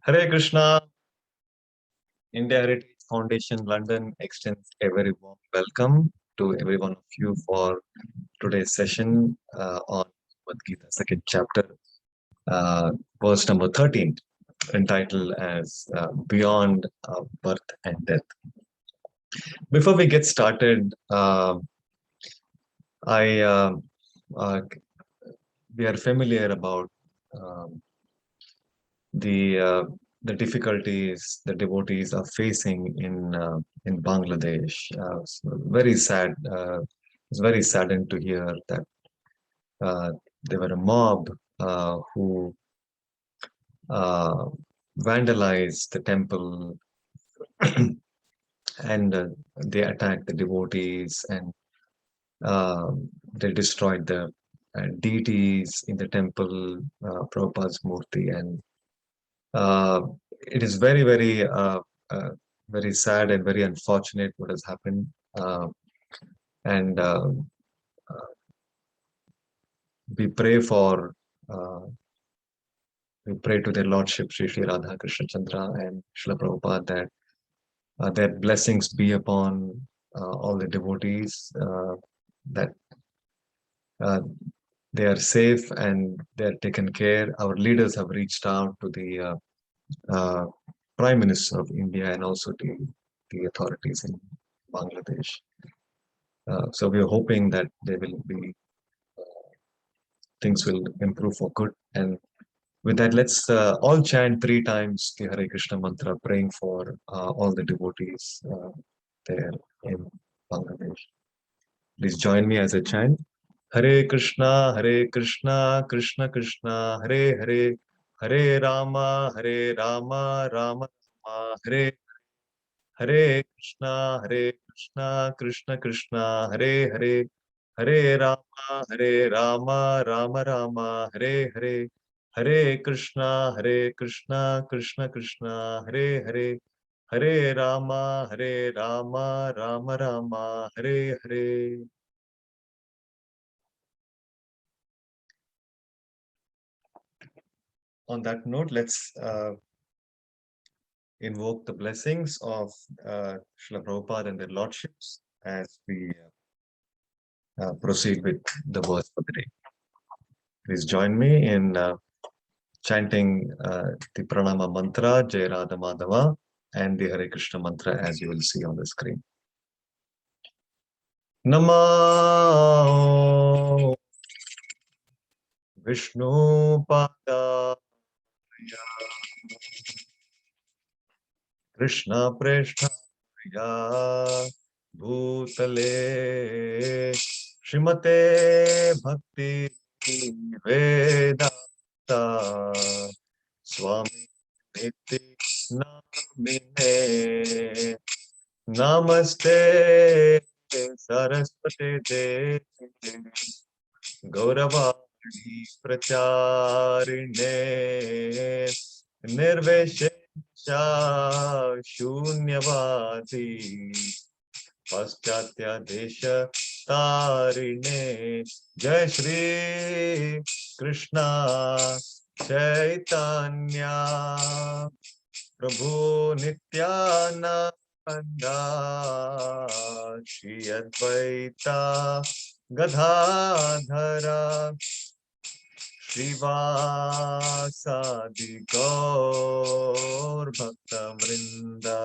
Hare Krishna, India Heritage Foundation London extends a very warm welcome to every one of you for today's session on Bhagavad Gita, second chapter, uh, verse number 13, entitled as Beyond Birth and Death. Before we get started, I uh, we are familiar about um, the uh, the difficulties the devotees are facing in Bangladesh. Very sad. It's very saddened to hear that there were a mob who uh, vandalized the temple and they attacked the devotees and they destroyed the deities in the temple, Prabhupada's Murti, and Uh, it is uh, very sad and very unfortunate what has happened. And uh, we pray for, uh, we pray to their Lordship Sri Sri Radha Krishna Chandra and Srila Prabhupada that their blessings be upon all the devotees, that uh, they are safe and they are taken care. Our leaders have reached out to the uh, Prime Minister of India and also the authorities in Bangladesh. So we are hoping that there will be things will improve for good. And with that, let's all chant three times the Hare Krishna mantra, praying for all the devotees there in Bangladesh. Please join me as I chant. Hare Krishna, Krishna Krishna, Hare Hare, Hare Rama, Rama Rama, Hare Hare Krishna, Krishna Krishna, Hare Hare, Hare Rama, Rama Rama, Hare Hare, Hare Krishna, Krishna Krishna, Hare Hare, Hare Rama, Rama Rama, Hare Hare. On that note, let's invoke the blessings of Srila Prabhupada and their lordships as we proceed with the verse for the day. Please join me in chanting the Pranama mantra, Jai Radha Madhava, and the Hare Krishna mantra as you will see on the screen. Namo Vishnu Pada Krishna Preshna Bhutale Shrimate Bhakti Vedanta Swami Niti Namine Namaste Saraswate Devi Gauravani Pracharine Nirveshesha Shunyavati Paschatya Desha Tarine Jai Shri Krishna Chaitanya Prabhu Nityananda Shri Advaita Gadadhara Srivasadi Gaur Bhakta Vrinda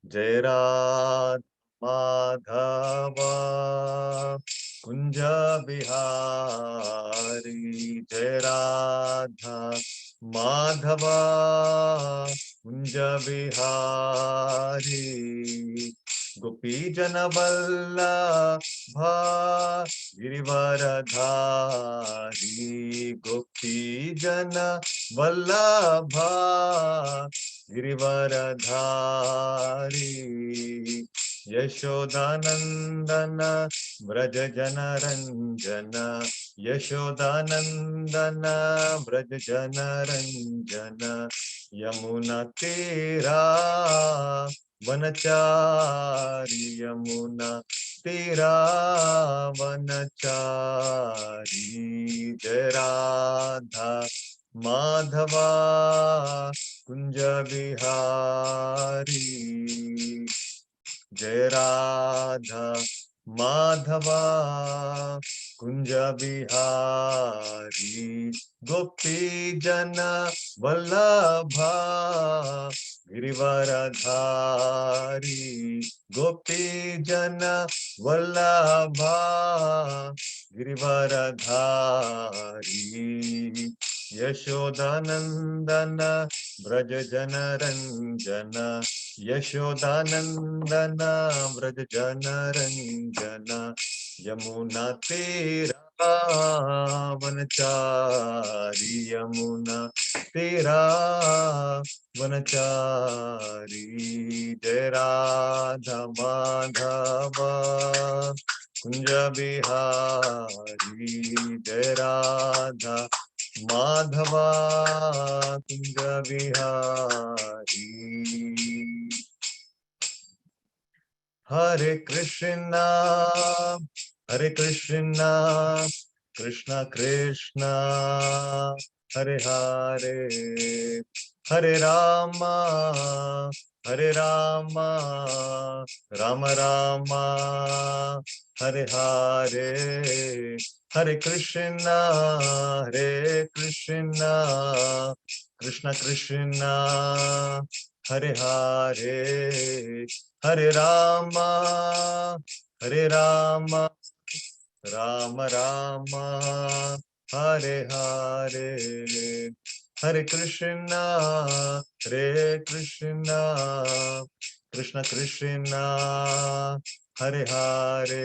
Jai Radha Madhava Kunja Bihari Jai Radha Madhava Kunja Bihari Gopi Janavallabha Girivaradhari Gopi Janavallabha Girivaradhari Yashodanandana Vraja Janaranjana Yashodanandana Vraja Janaranjana Yamuna Tira Vanachari Yamuna तेरा वनचारी जय राधा माधवा कुंज बिहारी जय राधा माधवा कुंज बिहारी गोपी जन वल्लभा गिरिवरधारी गोपी जन वल्लभा गिरिवरधारी यशोदानंदन ब्रज जन रंजन यशोदानंदन व्रज जन रंजन यमुना तेरा वनचारी यमुना तेरा वनचारी जय राधा माधव कुंज बिहारी जय राधा माधवा कुंज बिहारी हरे कृष्णा कृष्णा कृष्णा हरे हरे हरे रामा राम रामा हरे हरे हरे कृष्णा कृष्णा कृष्णा हरे हरे हरे रामा राम रामा हरे हरे हरे कृष्णा कृष्णा कृष्णा हरे हरे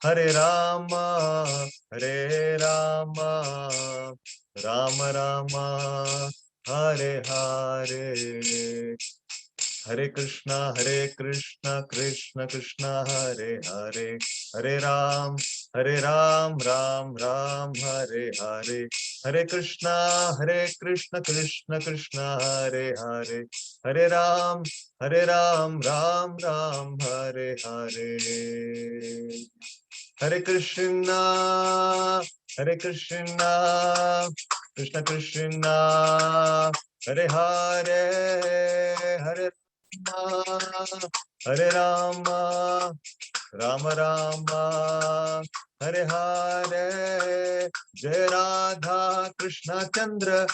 हरे रामा राम रामा हरे हरे हरे कृष्णा कृष्ण कृष्ण हरे हरे हरे राम राम हरे हरे हरे कृष्ण कृष्ण कृष्ण हरे हरे हरे राम राम हरे हरे हरे कृष्णा कृष्ण कृष्ण हरे हरे हरे राम राम हरे हरे जय राधा कृष्ण चंद्र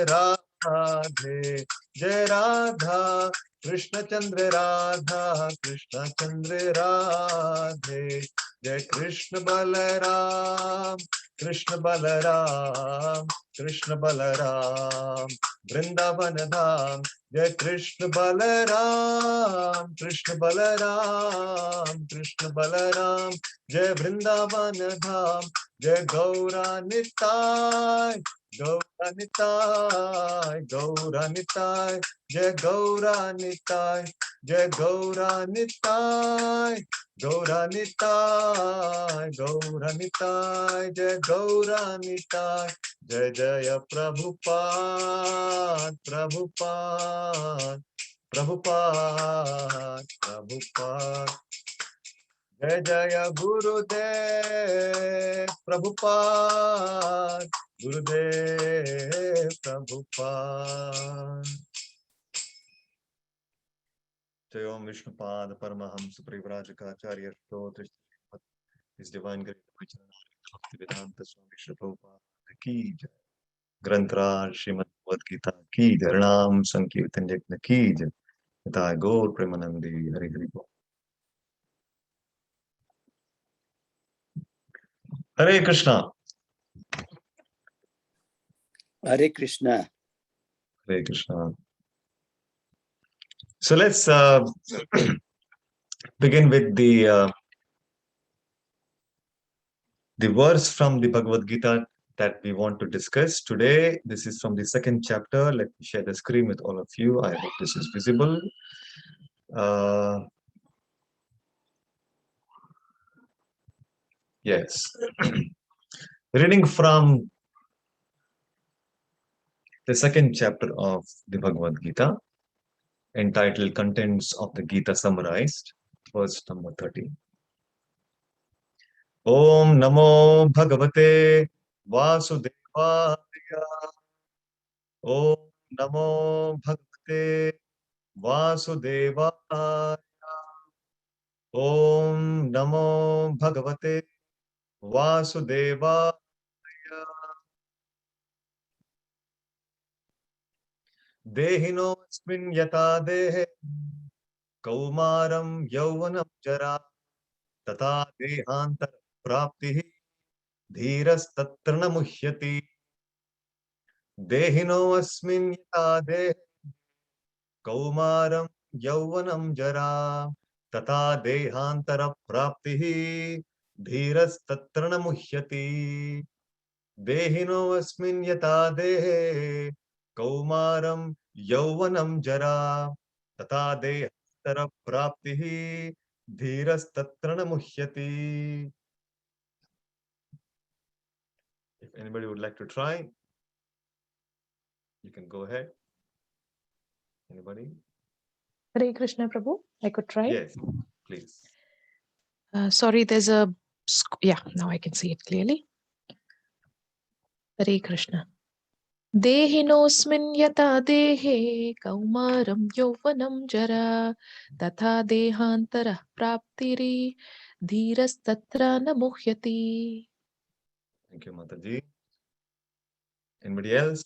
राधे जय राधा कृष्ण चंद्र राधे जय कृष्ण बलराम वृंदावन धाम जय कृष्ण बलराम जय वृंदावन धाम जय गौरा निताय जय गौरा निताय जय गौरा निताय जय जय प्रभुपाद जय जय गुरुदेव प्रभुपाद जय ओम विष्णुपाद परमहंस परिव्राजकाचार्य स्तोत्र His Divine Grace Bhaktivedanta Swami Srila Prabhupada की जय ग्रंथराज श्रीमद् भगवद गीता की जय नाम संकीर्तन यज्ञ की जय पिता गौर प्रेमानंदी हरि हरि बोल हरे Krishna Hare Krishna. Hare Krishna So let's begin with the verse from the Bhagavad Gita that we want to discuss today. This is from the second chapter. Let me share the screen with all of you. I hope this is visible. Yes. Reading from the second chapter of the Bhagavad Gita. entitled Contents of the Gita Summarized, verse number 30. Om Namo Bhagavate Vasudevaya. Om Namo Bhagavate Vasudevaya. Om Namo Bhagavate Vasudevaya. Dehino asmin yata dehe kaumaram yauvanam jara tata dehantar praptihi धीरस तत्र न मुह्यति देहिनो अस्मिन् यथा देहे कौमारं यौवनं जरा तथा देहांतर प्राप्तिः धीरस्तत्र न मुह्यति देहिनो अस्मिन् यथा देहे कौमारं यौवनं जरा तथा देहांतर प्राप्तिः धीरस्तत्र न मुह्यति. If anybody would like to try, you can go ahead. Anybody? Hare Krishna, Prabhu. I could try. Yes, please. Sorry, there's a... Yeah, now I can see it clearly. Hare Krishna. Dehinosmin yata dehe kaumaram yauvanam jara tatha dehantara praptiri dhiras tatra na muhyati. Thank you, Mataji. Anybody else?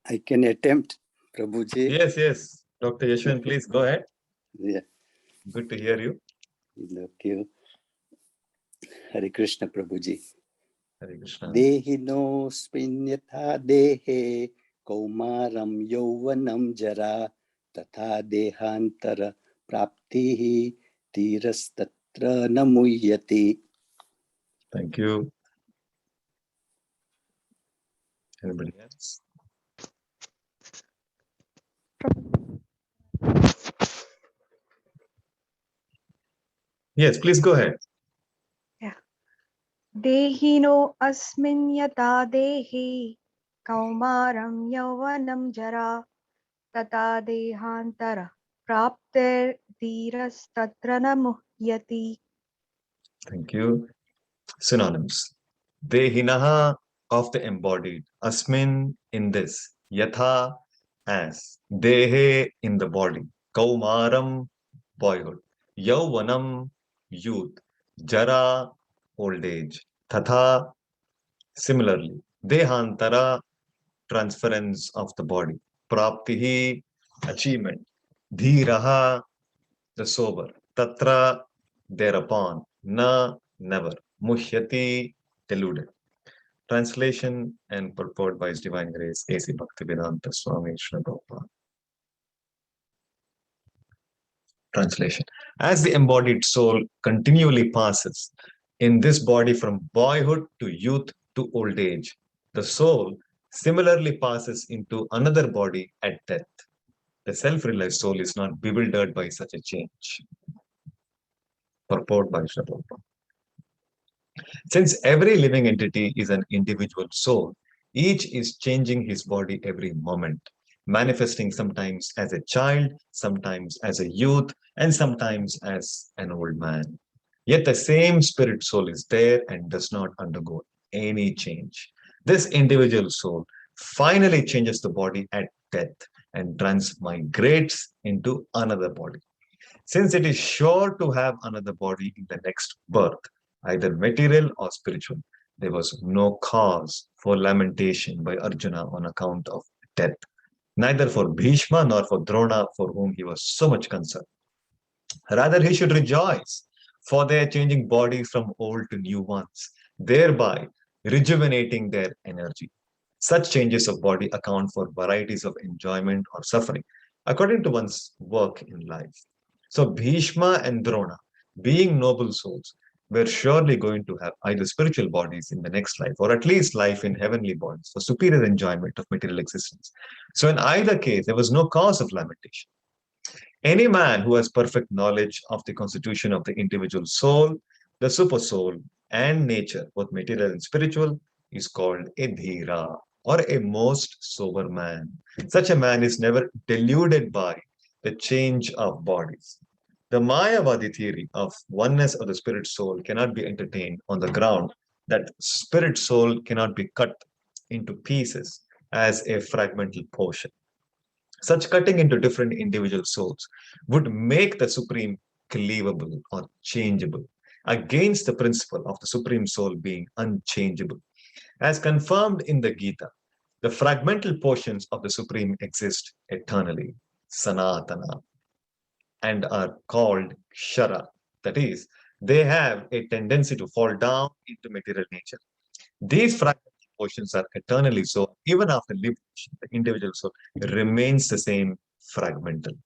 I can attempt, Prabhuji. Yes, yes. Dr. Yashwant, please go ahead. Yeah. Good to hear you. Thank you. Hare Krishna, Prabhuji. Hare Krishna. Dehinosmin yatha dehe kaumaram yauvanam jara tatha dehantara praptihi tirastatra namuyati. Thank you. Anybody else? Yes, please go ahead. Dehino asmin yata dehi kaumaram yauvanam jara tata dehantara prapter dhiras tatra na muhyati. Thank you. Synonyms. Dehinaha, of the embodied. Asmin, in this. Yatha, as. Dehe, in the body. Kaumaram, boyhood. Yauvanam, youth. Jara, old age. Tatha, similarly. Dehantara, transference of the body. Praptihi, achievement. Dhiraha, the sober. Tatra, thereupon. Na, never. Muhyati, deluded. Translation and purport by His Divine Grace, A.C. Bhaktivedanta Swami Srila Prabhupada. Translation. As the embodied soul continually passes in this body from boyhood to youth to old age, the soul similarly passes into another body at death. The self-realized soul is not bewildered by such a change. Purport by Srila Prabhupada. Since every living entity is an individual soul, each is changing his body every moment, manifesting sometimes as a child, sometimes as a youth, and sometimes as an old man. Yet the same spirit soul is there and does not undergo any change. This individual soul finally changes the body at death and transmigrates into another body. Since it is sure to have another body in the next birth, either material or spiritual, there was no cause for lamentation by Arjuna on account of death, neither for Bhishma nor for Drona, for whom he was so much concerned. Rather, he should rejoice for their changing bodies from old to new ones, thereby rejuvenating their energy. Such changes of body account for varieties of enjoyment or suffering, according to one's work in life. So Bhishma and Drona, being noble souls, were surely going to have either spiritual bodies in the next life, or at least life in heavenly bodies for superior enjoyment of material existence. So in either case, there was no cause of lamentation. Any man who has perfect knowledge of the constitution of the individual soul, the super soul, and nature, both material and spiritual, is called a dhira, or a most sober man. Such a man is never deluded by the change of bodies. The Mayavadi theory of oneness of the spirit soul cannot be entertained on the ground that spirit soul cannot be cut into pieces as a fragmental portion. Such cutting into different individual souls would make the supreme cleavable or changeable against the principle of the supreme soul being unchangeable. As confirmed in the Gita, the fragmental portions of the supreme exist eternally, sanatana, and are called shara. That is, they have a tendency to fall down into material nature. These fragmental portions are eternally so, even after liberation, the individual soul remains the same fragmental.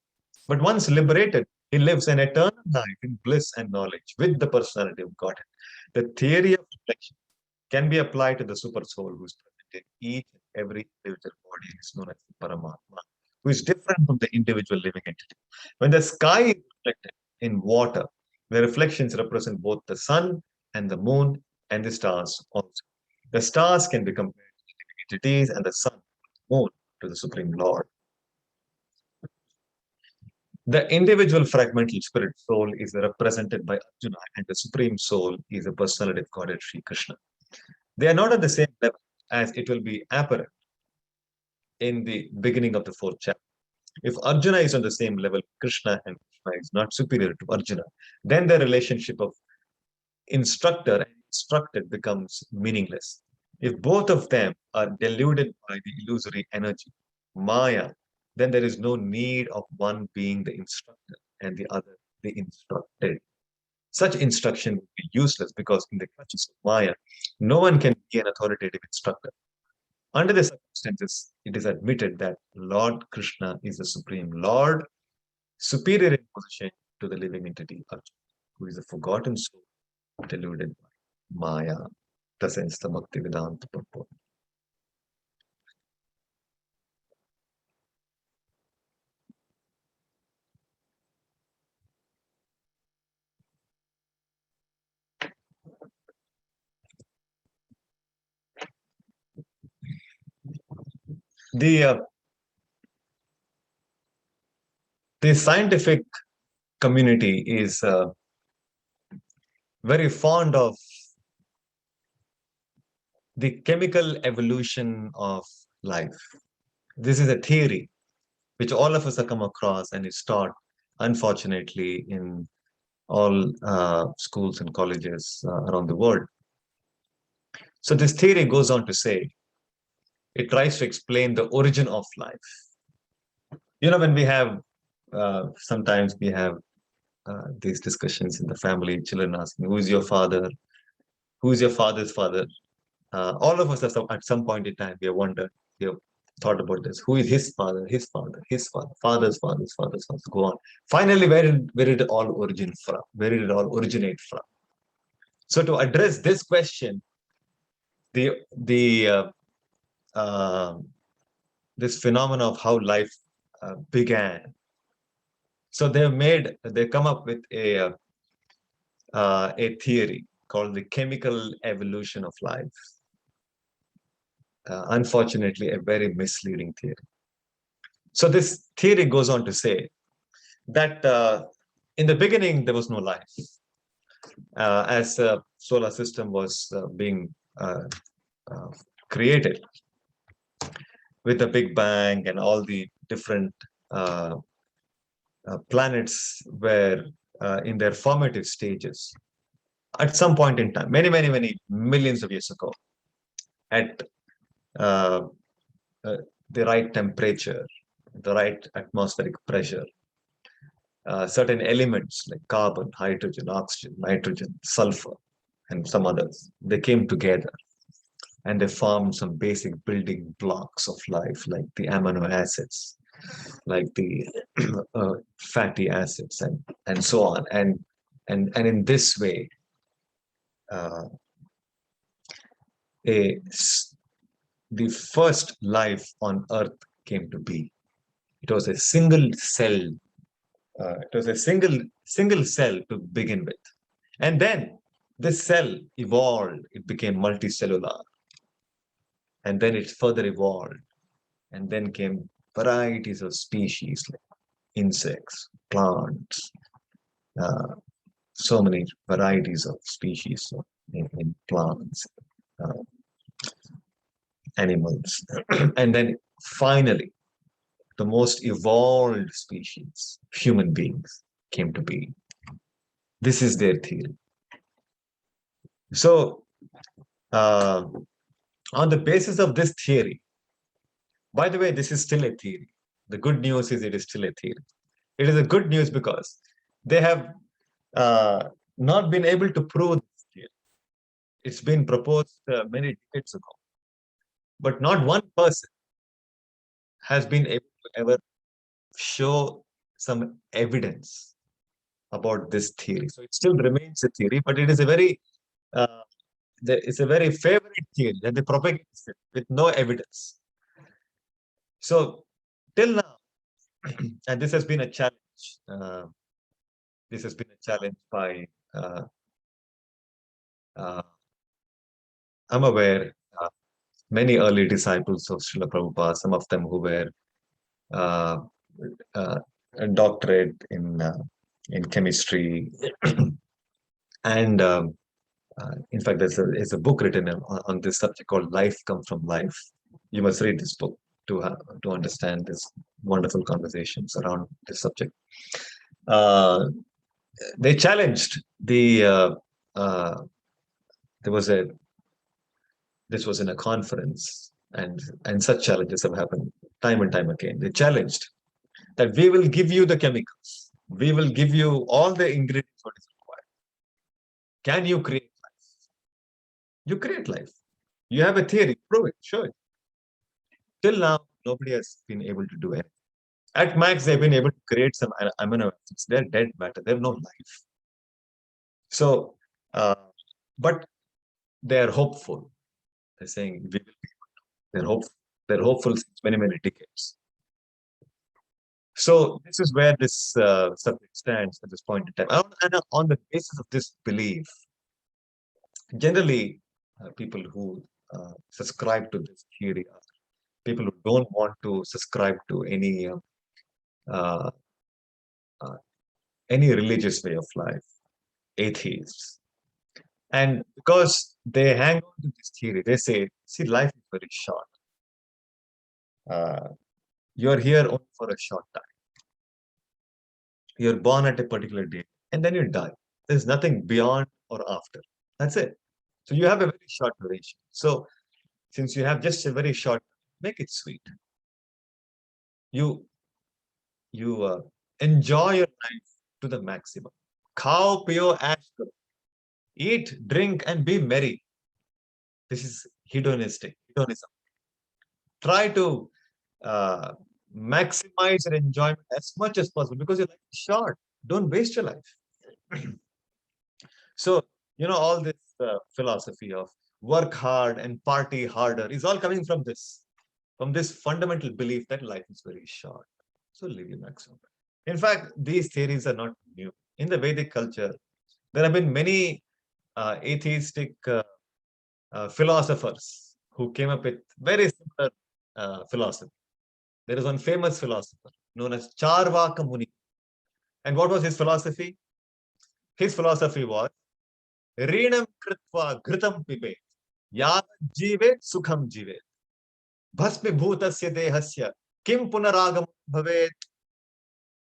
But once liberated, he lives an eternal life in bliss and knowledge with the personality of Godhead. The theory of reflection can be applied to the super soul who is present in each and every individual body, is known as the Paramatma, who is different from the individual living entity. When the sky is reflected in water, the reflections represent both the sun and the moon and the stars also. The stars can be compared to the living entities and the sun, the moon, to the Supreme Lord. The individual fragmental spirit soul is represented by Arjuna, and the Supreme Soul is the personality of Godhead Sri Krishna. They are not at the same level, as it will be apparent in the beginning of the fourth chapter. If Arjuna is on the same level with Krishna and Krishna is not superior to Arjuna, then the relationship of instructor and instructed becomes meaningless. If both of them are deluded by the illusory energy, Maya, then there is no need of one being the instructor and the other the instructed. Such instruction would be useless because in the clutches of Maya, no one can be an authoritative instructor. Under the circumstances, it is admitted that Lord Krishna is the Supreme Lord, superior in position to the living entity Arjuna, who is a forgotten soul deluded by Maya. Presents the Bhakti Vedanta purport. The the scientific community is very fond of the chemical evolution of life. This is a theory which all of us have come across and is taught, unfortunately, in all schools and colleges around the world. So this theory goes on to say, it tries to explain the origin of life. You know, when we have, sometimes we have these discussions in the family, children asking, who is your father? Who is your father's father? All of us at some point in time, we have wondered, we have thought about this. Who is his father, his father, his father, father's father's father's father, go on. Finally, where did it all origin from? Where did it all originate from? So to address this question, the this phenomenon of how life began. So they come up with a theory called the chemical evolution of life. Unfortunately, a very misleading theory. So this theory goes on to say that in the beginning there was no life. As the solar system was being created with the Big Bang and all the different planets were in their formative stages. At some point in time, many millions of years ago, at uh, the right temperature, the right atmospheric pressure, certain elements like carbon, hydrogen, oxygen, nitrogen, sulfur, and some others, they came together and they formed some basic building blocks of life, like the amino acids, like the fatty acids, and so on. And in this way, uh, a the first life on Earth came to be. It was a single cell. It was a single cell to begin with, and then This cell evolved, it became multicellular, and then it further evolved, and then came varieties of species like insects, plants, uh, so many varieties of species in plants, uh, animals. And then finally, the most evolved species, human beings, came to be. This is their theory. So, uh, on the basis of this theory, by the way, this is still a theory. The good news is it is still a theory. It is a good news because they have not been able to prove this theory. It's been proposed many decades ago, but not one person has been able to ever show some evidence about this theory. So it still remains a theory, but it is a very uh, it's a very favorite theory that they propagate with no evidence. So till now, and this has been a challenge. This has been a challenge by uh, I'm aware many early disciples of Srila Prabhupada, some of them who were uh, a doctorate in chemistry, and in fact, there's a book written on this subject called "Life Comes from Life." You must read this book to understand this wonderful conversations around this subject. They challenged the there was a this was in a conference, and such challenges have happened time and time again. They challenged that we will give you the chemicals, we will give you all the ingredients what is required. Can you create life? You create life. You have a theory, prove it, show it. Till now, nobody has been able to do it. At max, they've been able to create some amino acids. They're dead matter. They have no life. So, but they are hopeful. They're saying we will be. They're hopeful. They're hopeful since many, many decades. So this is where this subject stands at this point in time. And on the basis of this belief, generally, people who subscribe to this theory are people who don't want to subscribe to uh, uh, any religious way of life, atheists. And because they hang on to this theory, they say, see, life is very short. You're here only for a short time. You're born at a particular day and then you die. There's nothing beyond or after. That's it. So you have a very short duration. So since you have just a very short, make it sweet. You enjoy your life to the maximum. Khao pio ash karo. Eat, drink, and be merry. This is hedonistic, hedonism. Try to uh, maximize your enjoyment as much as possible because your life is short. Don't waste your life. So, all this philosophy of work hard and party harder is all coming from this fundamental belief that life is very short. So live your maximum. In fact, these theories are not new. In the Vedic culture, there have been many atheistic philosophers who came up with very similar philosophy. There is one famous philosopher known as Charvaka Muni. And what was his philosophy? His philosophy was Rinam Kritva Gritam Pibe Yad Jivet Sukham Jivet Bhasmi Bhutasya Dehasya Kim Punaragam Bhavet.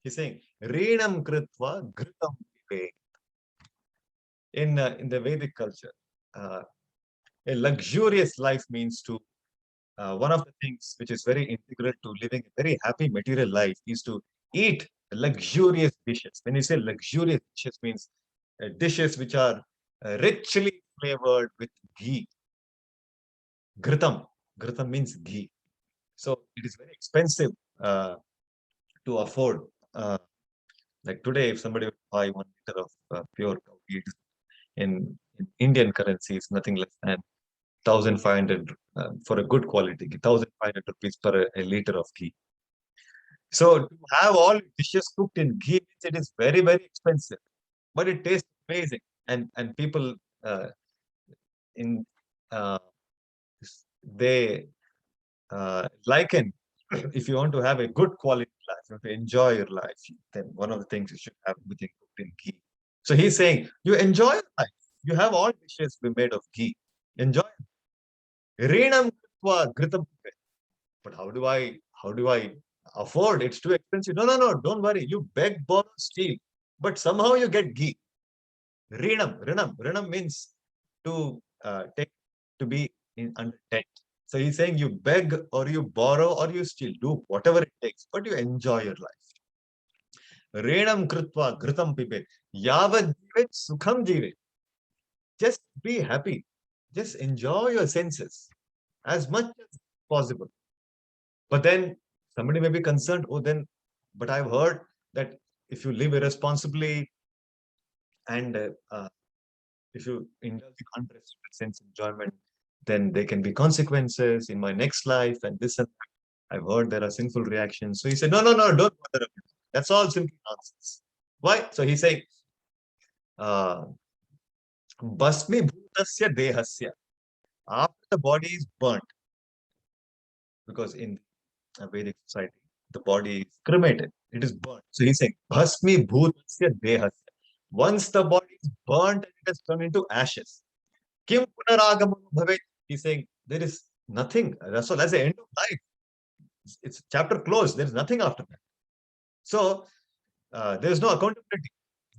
He's saying Rinam Kritva Gritam Pibe. In the Vedic culture, a luxurious life means to one of the things which is very integral to living a very happy material life is to eat luxurious dishes. When you say luxurious dishes, means dishes which are richly flavored with ghee. Ghritam. Ghritam means ghee. So it is very expensive to afford. Like today, if somebody would buy 1 liter of pure cow ghee in Indian currency, is nothing less than 1,500 for a good quality, 1,500 rupees per a liter of ghee. So to have all dishes cooked in ghee means it is very, very expensive, but it tastes amazing. And people uh, in they liken, if you want to have a good quality life, you want to enjoy your life, then one of the things you should have everything cooked in ghee. So he's saying, you enjoy your life. You have all dishes be made of ghee. Enjoy. Renam kritva ghritam. But how do I afford? It's too expensive. No, no, no, don't worry. You beg, borrow, steal, but somehow you get ghee. Rinam means to take, to be in under debt. So he's saying you beg or you borrow or you steal, do whatever it takes, but you enjoy your life. Renam kritva ghritam pibe. Yavad jivet sukham jivet. Just be happy. Just enjoy your senses as much as possible. But then somebody may be concerned, oh, then, but I've heard that if you live irresponsibly and if you indulge in unrestricted sense enjoyment, then there can be consequences in my next life and this and that. I've heard there are sinful reactions. So he said, no, no, no, don't bother about it. That's all simply nonsense. Why? So he's saying, Basmi bhutasya dehasya. After the body is burnt, because in a Vedic society, the body is cremated, it is burnt. So he's saying, Bhasmi bhutasya dehasya. Once the body is burnt and it has turned into ashes, Kim punaragam bhavet. He's saying there is nothing. That's all. That's the end of life. It's chapter closed. There is nothing after that. So there is no accountability.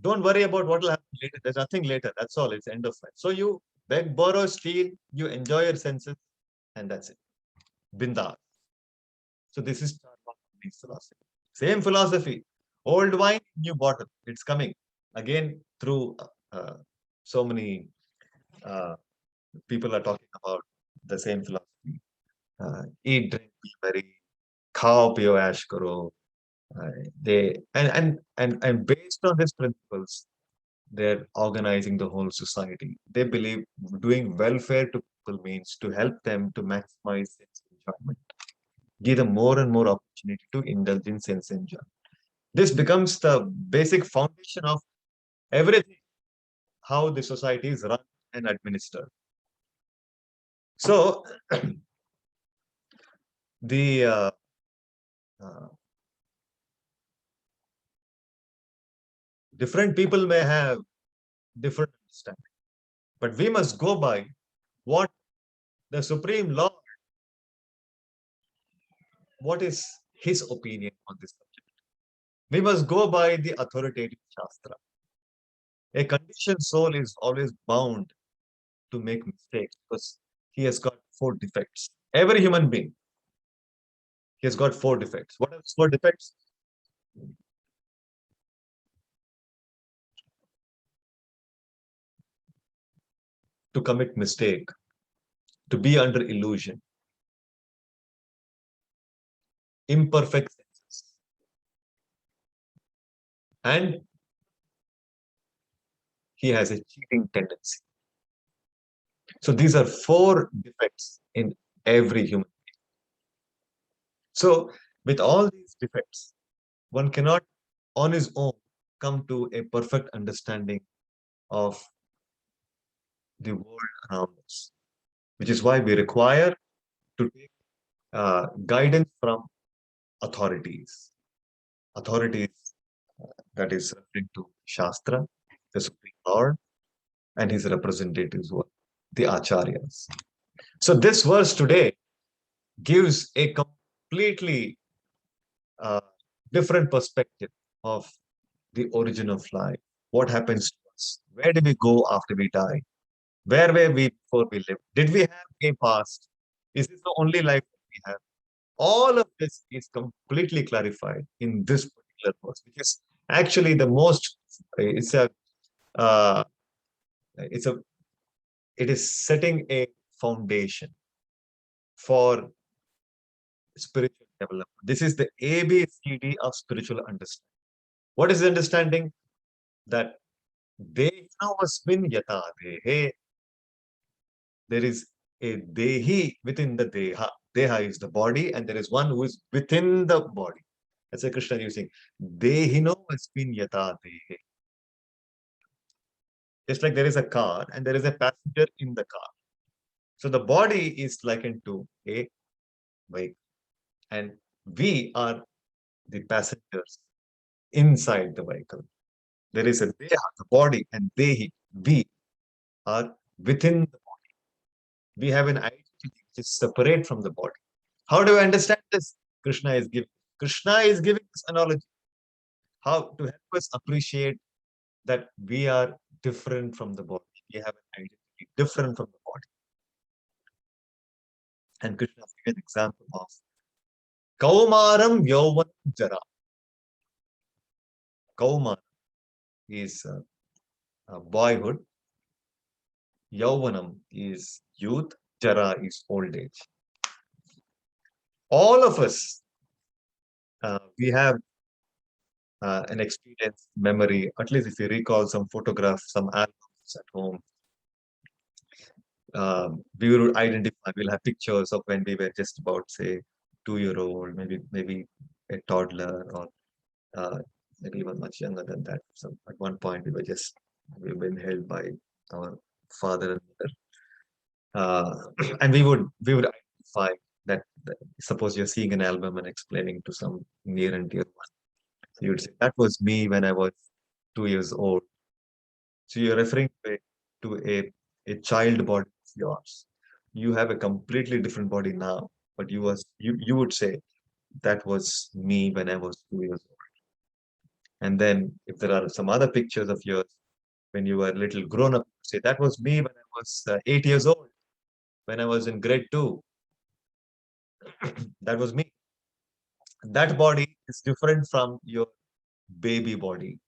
Don't worry about what will happen later. There's nothing later. That's all. It's end of life. So you beg, borrow, steal. You enjoy your senses, and that's it. Bindas. So this is philosophy. Same philosophy. Old wine, new bottle. It's coming again through so many people are talking about the same philosophy. Eat, drink, be merry, khao, piyo, ash karo. They and based on these principles, they're organizing the whole society. They believe doing welfare to people means to help them to maximize sense enjoyment, give them more and more opportunity to indulge in sense enjoyment. This becomes the basic foundation of everything, how the society is run and administered. So the uh, different people may have different understanding, but we must go by what the Supreme Lord, what is his opinion on this subject. We must go by the authoritative Shastra. A conditioned soul is always bound to make mistakes because he has got 4 defects. Every human being, he has got 4 defects. What are those 4 defects? To commit mistake, to be under illusion, imperfect senses, and he has a cheating tendency. So these are 4 defects in every human being. So with all these defects, one cannot on his own come to a perfect understanding of the world around us, which is why we require to take guidance from authorities. Authorities, that is referring to Shastra, the Supreme Lord, and his representatives were the Acharyas. So this verse today gives a completely different perspective of the origin of life. What happens to us? Where do we go after we die? Where were we before we lived? Did we have a past? Is this the only life that we have? All of this is completely clarified in this particular verse, which is actually the most. It's a. Uh, it's a. It is setting a foundation for spiritual development. This is the ABCD of spiritual understanding. What is the understanding? That Dehinavasmin yata dehe, there is a Dehi within the Deha. Deha is the body, and there is one who is within the body. That's a Krishna using Dehinovasmin yata dehe. Just like there is a car and there is a passenger in the car. So the body is likened to a vehicle, and we are the passengers inside the vehicle. There is a deha, the body, and dehi, we are within the body. We have an identity which is separate from the body. How do I understand this? Krishna is giving this analogy. How to help us appreciate that we are different from the body. We have an identity different from the body. And Krishna gave an example of Kaumaram Yauvan Jara. Kaumar is boyhood, Yauvanam is youth, Jara is old age. All of us, we have an experience, memory, at least if you recall some photographs, some albums at home, we will identify, we'll have pictures of when we were just about, say, 2-year-old, maybe a toddler, or maybe even much younger than that. So at one point we've been held by our father and mother. And we would identify that suppose you're seeing an album and explaining to some near and dear one. So you'd say, that was me when I was 2 years old. So you're referring to a child body of yours. You have a completely different body now, but you would say that was me when I was 2 years old. And then if there are some other pictures of yours when you were a little grown up, say that was me when I was 8 years old, when I was in grade 2. That was me. That body is different from your baby body,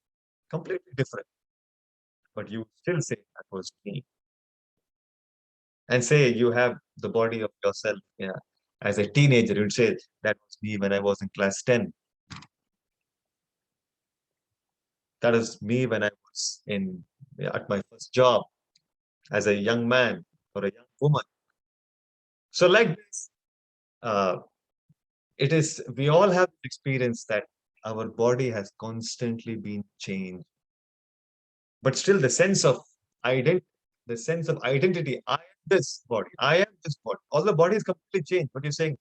completely different. But you still say that was me. And say you have the body of yourself, yeah, as a teenager, you'd say that was me when I was in class 10. That is me when I was at my first job as a young man or a young woman. So like this, uh, we all have experience that our body has constantly been changed, but still the sense of identity, I am this body, I am this body. All the body is completely changed, but you're saying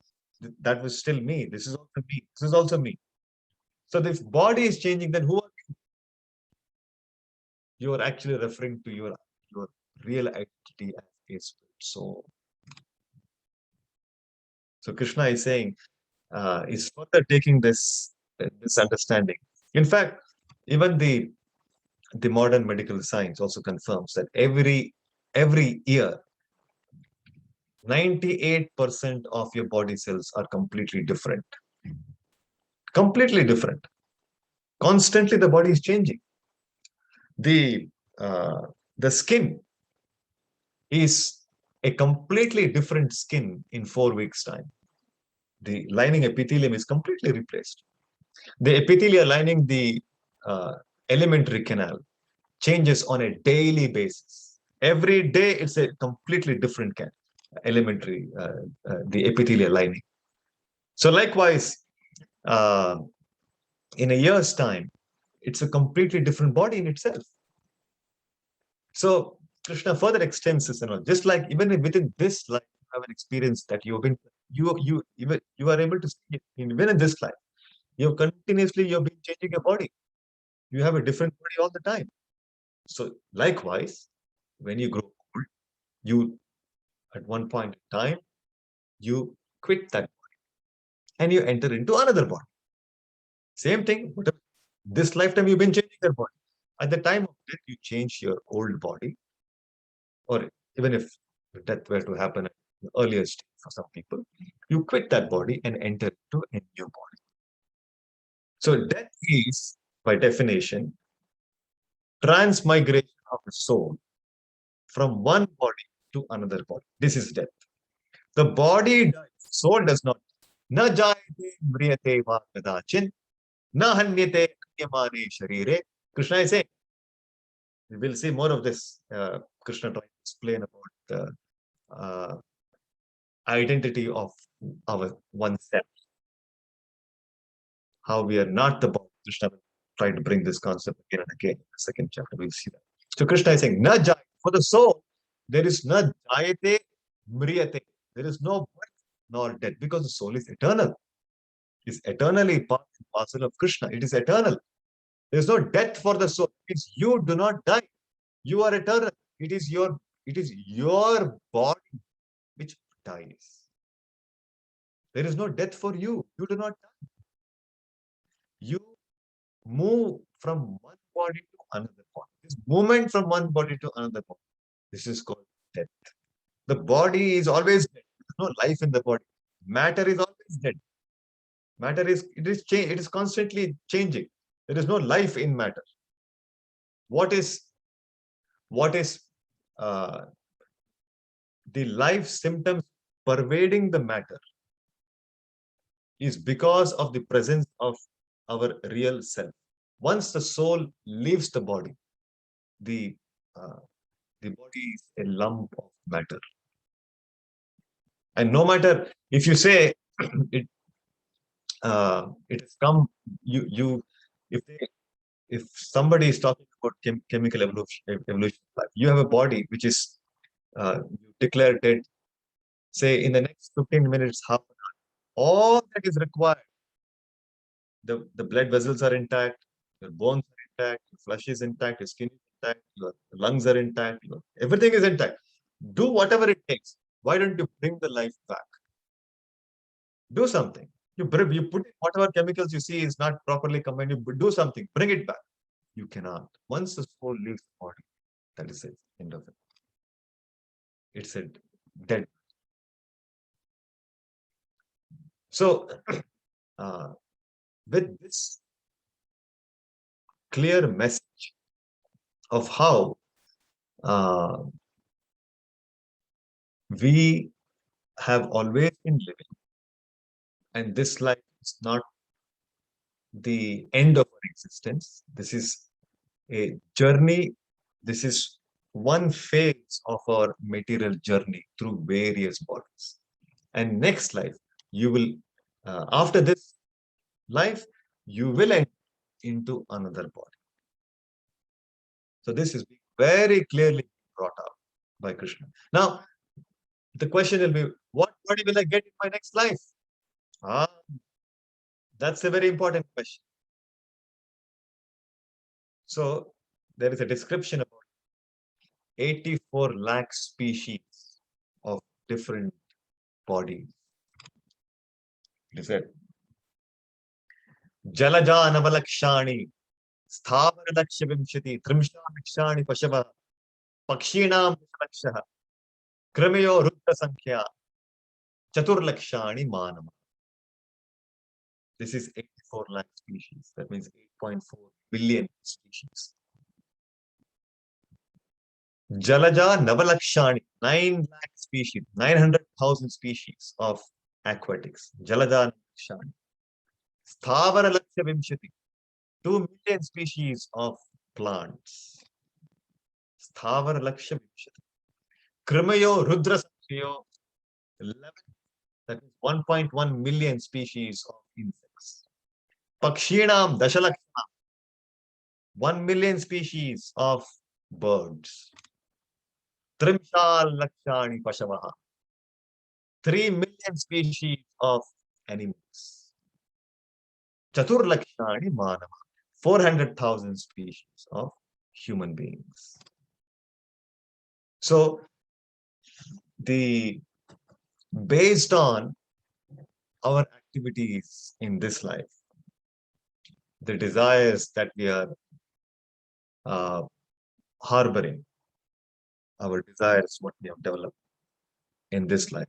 that was still me. This is also me. This is also me. So if body is changing, then who are you? You are actually referring to your real identity as a spirit soul. So Krishna is saying, is further taking this understanding. In fact, even the modern medical science also confirms that every year 98% of your body cells are completely different. Completely different. Constantly the body is changing. The skin is a completely different skin in 4 weeks' time. The lining epithelium is completely replaced. The epithelium lining the alimentary canal changes on a daily basis. Every day it's a completely different elementary, the epithelial lining. So likewise, in a year's time, it's a completely different body in itself. So Krishna further extends this, just like even within this life, you have an experience that you are able to see it even in this life. You've been changing your body. You have a different body all the time. So likewise, when you grow old, you at one point in time, you quit that body and you enter into another body. Same thing, this lifetime you've been changing your body. At the time of death, you change your old body, or even if death were to happen at the earlier stage for some people, you quit that body and enter into a new body. So death is, by definition, transmigration of the soul from one body to another body. This is death. The body dies, soul does not. Na jayate mriyate va kadachin, na hanyate anyamane sharire. Krishna is saying, we will see more of this. Krishna trying to explain about the identity of our oneself. How we are not the body. Krishna will try to bring this concept again and again in the second chapter. We'll see that. So Krishna is saying, na jayate. For the soul, there is na jayate mriyate. There is no birth nor death, because the soul is eternal. It is eternally part and parcel of Krishna. It is eternal. There is no death for the soul. It's you do not die. You are eternal. It is your body which dies. There is no death for you. You do not die. You move from one body to another body. This movement from one body to another body, this is called death. The body is always dead. There is no life in the body. Matter is always dead. Matter is constantly changing. There is no life in matter. What is uh, the life symptoms pervading the matter is because of the presence of our real self. Once the soul leaves the body, the body is a lump of matter. And no matter if you say it has come, if somebody is talking about chemical evolution of life, you have a body which is you declare dead. Say in the next 15 minutes, half an hour, all that is required. The blood vessels are intact, your bones are intact, your flesh is intact, your skin is intact, your lungs are intact, everything is intact. Do whatever it takes. Why don't you bring the life back? Do something. You put in whatever chemicals you see is not properly combined. You do something. Bring it back. You cannot. Once the soul leaves the body, that is it. End of it. It's a dead. So, with this clear message of how we have always been living, and this life is not the end of our existence. This is a journey. This is one phase of our material journey through various bodies. And next life, you will, after this life, you will enter into another body. So this is very clearly brought up by Krishna. Now, the question will be, what body will I get in my next life? That's a very important question. So there is a description about 84 lakh species of different bodies. It is said, Jalaja Navalakshani, Sthavara Lakshya Vimshati, Trimsha Lakshani Pashava, Pakshinam Lakshaha, Kramayo Rudra Sankhya, Chatur Lakshani Manama. This is 84 lakh species. That means 8.4 billion species. Jalaja Navalakshani, 9 lakh species, 900,000 species of aquatics. Jalaja Navalakshani. Sthavara Lakshya Vimshati, 2 million species of plants. Sthavara Lakshya Vimshati. Kramayo Rudra Sankhyo, 11, that is 1.1 million species of insects. Pakshinam Dashalakshana, 1 million species of birds. Trimshal Lakshani Pashavaha, 3 million species of animals. Chatur Lakshani Manava, 400,000 species of human beings. So, based on our activities in this life, the desires that we are harboring, our desires, what we have developed in this life,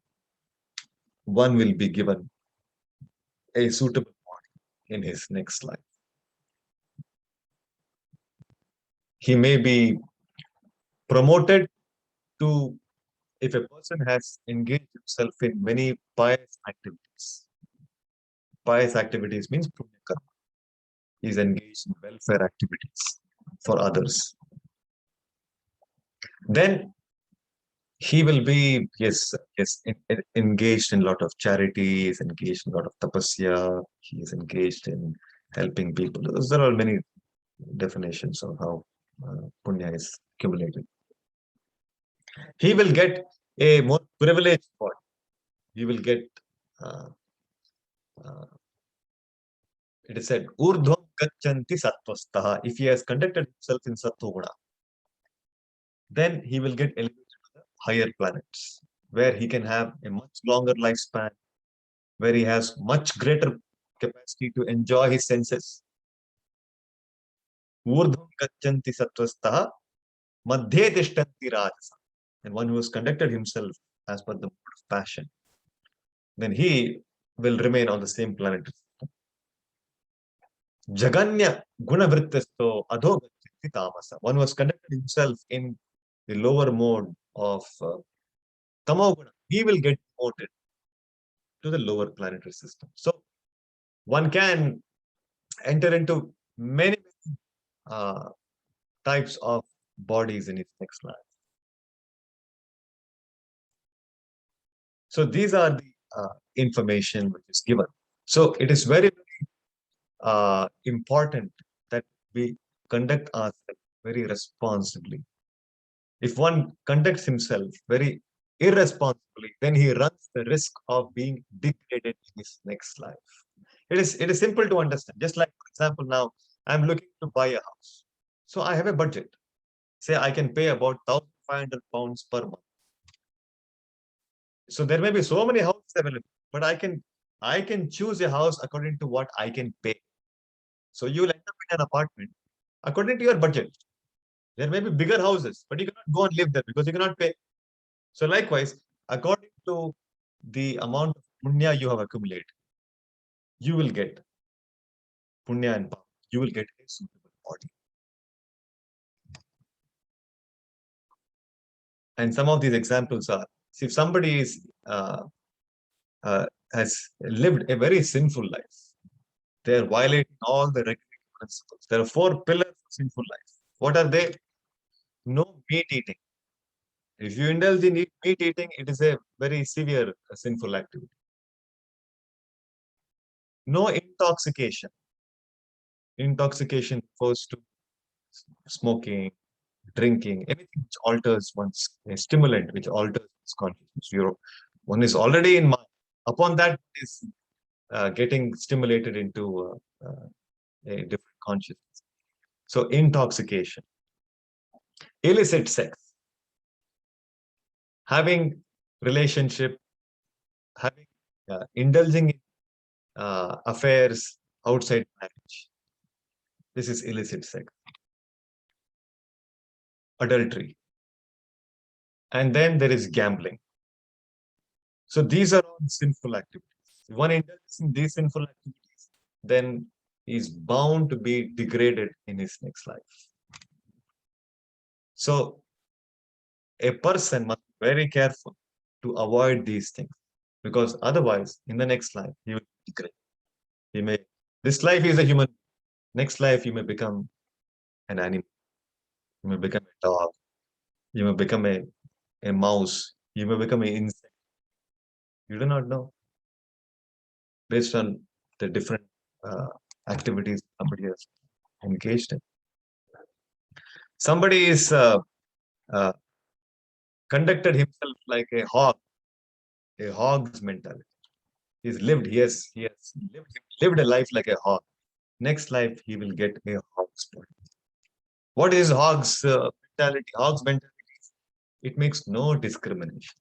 one will be given a suitable body in his next life. He may be promoted to, if a person has engaged himself in many pious activities. Pious activities means punya karma. He is engaged in welfare activities for others. Then he will be, engaged in a lot of charity, he is engaged in a lot of tapasya, he is engaged in helping people. There are many definitions of how punya is accumulated. He will get a more privileged body. He will get, uh, uh, it is said, urdhvam gachanti sattvastaha. If he has conducted himself in sattva, then he will get elevated to the higher planets, where he can have a much longer lifespan, where he has much greater capacity to enjoy his senses. Urdhvam gachanti sattvastaha, madhye tishtanti rajasa. And one who has conducted himself as per the mode of passion, then he will remain on the same planet. Jaganya gunavrittisto adho gachanti tamasa. One who has conducted himself in the lower mode of tamoguna, he will get promoted to the lower planetary system. So one can enter into many types of bodies in his next life. So these are the information which is given. So it is very, very important that we conduct ourselves very responsibly. If one conducts himself very irresponsibly, then he runs the risk of being degraded in his next life. It is simple to understand. Just like, for example, now I'm looking to buy a house. So I have a budget. Say I can pay about 1,500 pounds per month. So there may be so many houses available, but I can choose a house according to what I can pay. So you will end up in an apartment according to your budget. There may be bigger houses, but you cannot go and live there because you cannot pay. So likewise, according to the amount of punya you have accumulated, you will get punya and power. You will get a suitable body. And some of these examples are, see, if somebody is has lived a very sinful life, they are violating all the regulatory principles. There are 4 pillars of sinful life. What are they? No meat eating. If you indulge in meat eating, it is a very severe sinful activity. No intoxication. Intoxication refers to smoking, drinking, anything which alters one's a stimulant, which alters one's consciousness. One is already in mind. Upon that is getting stimulated into a different consciousness. So intoxication, illicit sex, having relationship, having indulging in affairs outside marriage. This is illicit sex. Adultery. And then there is gambling. So these are all sinful activities. If one indulges in these sinful activities, then he is bound to be degraded in his next life. So a person must be very careful to avoid these things, because otherwise in the next life he will degrade. This life is a human, next life you may become an animal, you may become a dog, you may become a mouse, you may become an insect. You do not know, based on the different activities somebody has engaged in. Somebody is conducted himself like a hog's mentality. He's lived, he has lived a life like a hog. Next life, he will get a hog's body. What is hog's mentality? Hog's mentality is, it makes no discrimination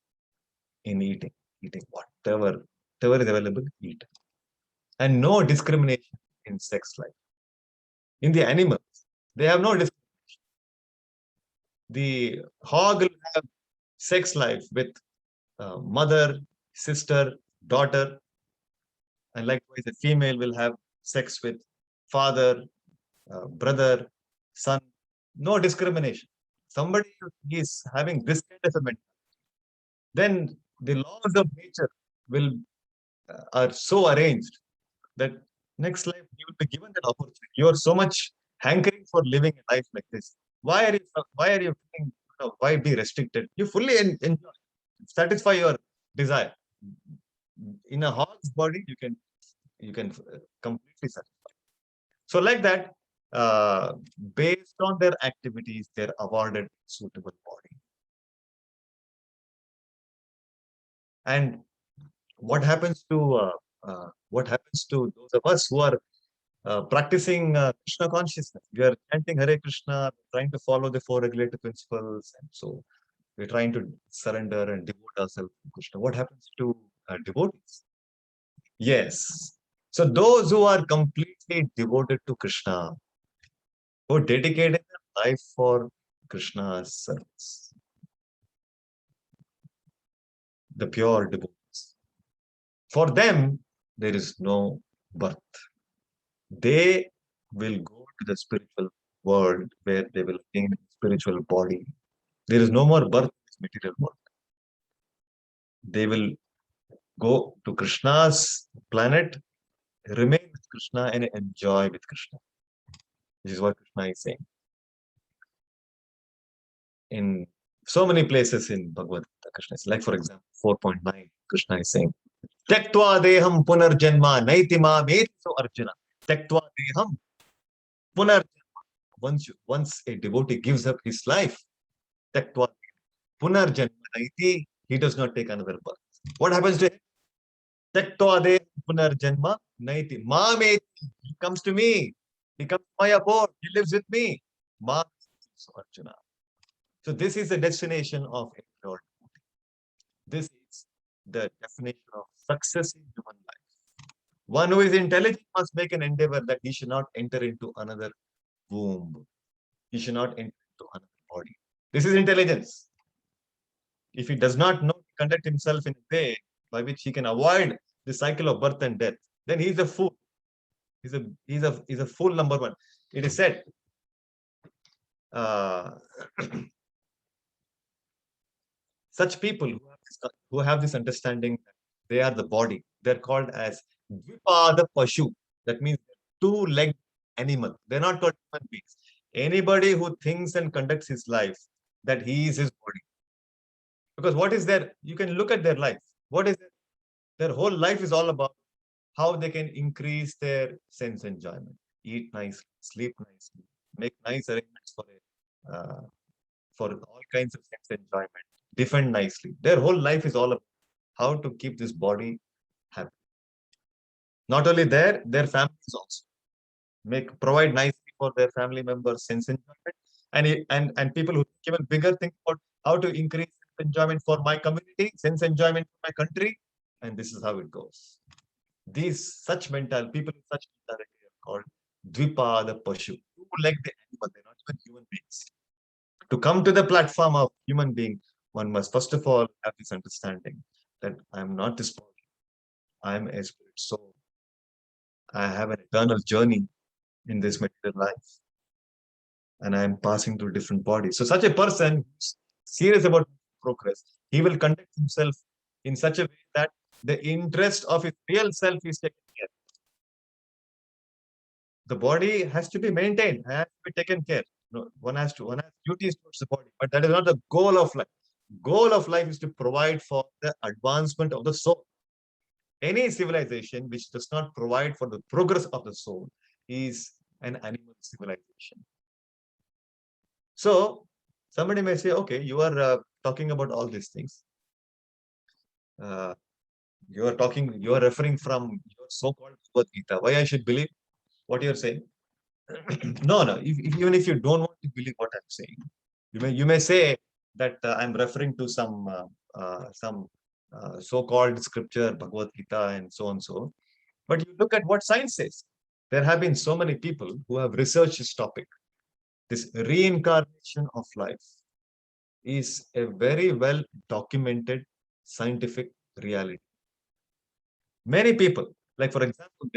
in eating whatever is available, eat. And no discrimination in sex life. In the animals, they have no discrimination. The hog will have sex life with mother, sister, daughter, and likewise the female will have sex with father, brother, son. No discrimination. Somebody is having this kind of a mentality, then the laws of nature will are so arranged that next life you will be given that opportunity. You are so much hankering for living a life like this. Why are you feeling, why be restricted? You fully enjoy, satisfy your desire. In a hog's body, you can completely satisfy. So like that, based on their activities, they're awarded suitable body. And what happens to those of us who are practicing Krishna consciousness? We are chanting Hare Krishna, trying to follow the four regulative principles, and so we're trying to surrender and devote ourselves to Krishna. What happens to devotees? Yes. So those who are completely devoted to Krishna, who dedicated their life for Krishna's service, the pure devotees, for them, there is no birth. They will go to the spiritual world where they will gain spiritual body. There is no more birth in this material world. They will go to Krishna's planet, remain with Krishna, and enjoy with Krishna. This is what Krishna is saying. In so many places in Bhagavad Gita, Krishna is like, for example, 4.9, Krishna is saying, Tektva deham punarjanma naitima so Arjuna. Tektva deham punarjanma. Once a devotee gives up his life, Tektva punarjanma naiti, he does not take another birth. What happens to him? Tektva deham punarjanma naiti. Mameti, he comes to me. He comes to my abode. He lives with me. Ma so Arjuna. So this is the destination of a pure devotee. This is the definition of success in human life. One who is intelligent must make an endeavor that he should not enter into another womb. He should not enter into another body. This is intelligence. If he does not know to conduct himself in a way by which he can avoid the cycle of birth and death, then he is a fool. He's a fool number one. It is said, such people who have this understanding that they are the body, they're called as Dvipada Pashu. That means two-legged animal. They're not called human beings. Anybody who thinks and conducts his life that he is his body. Because what is their, you can look at their life. What is their whole life is all about how they can increase their sense enjoyment. Eat nicely, sleep nicely, make nice arrangements for all kinds of sense enjoyment, defend nicely. Their whole life is all about how to keep this body happy. Not only there, their families also provide nicely for their family members sense enjoyment, and people who think even bigger think about how to increase enjoyment for my community, sense enjoyment for my country, and this is how it goes. People with such mentality are called Dvipada Pashu, two-legged animal. They're not even human beings. To come to the platform of human being, one must first of all have this understanding that I am not this body. I am a spirit soul. I have an eternal journey in this material life, and I am passing through different bodies. So such a person who's serious about progress, he will conduct himself in such a way that the interest of his real self is taken care of. The body has to be maintained, has to be taken care. No, one has duties towards the body, but that is not the goal of life. Goal of life is to provide for the advancement of the soul. Any civilization which does not provide for the progress of the soul is an animal civilization. So somebody may say, okay, you are talking about all these things. You are referring from your so-called Bhagavad Gita. Why I should believe what you're saying? No. Even if you don't want to believe what I'm saying, you may say that I'm referring to some so-called scripture, Bhagavad Gita, and so on so. But you look at what science says. There have been so many people who have researched this topic. This reincarnation of life is a very well documented scientific reality. Many people, like for example,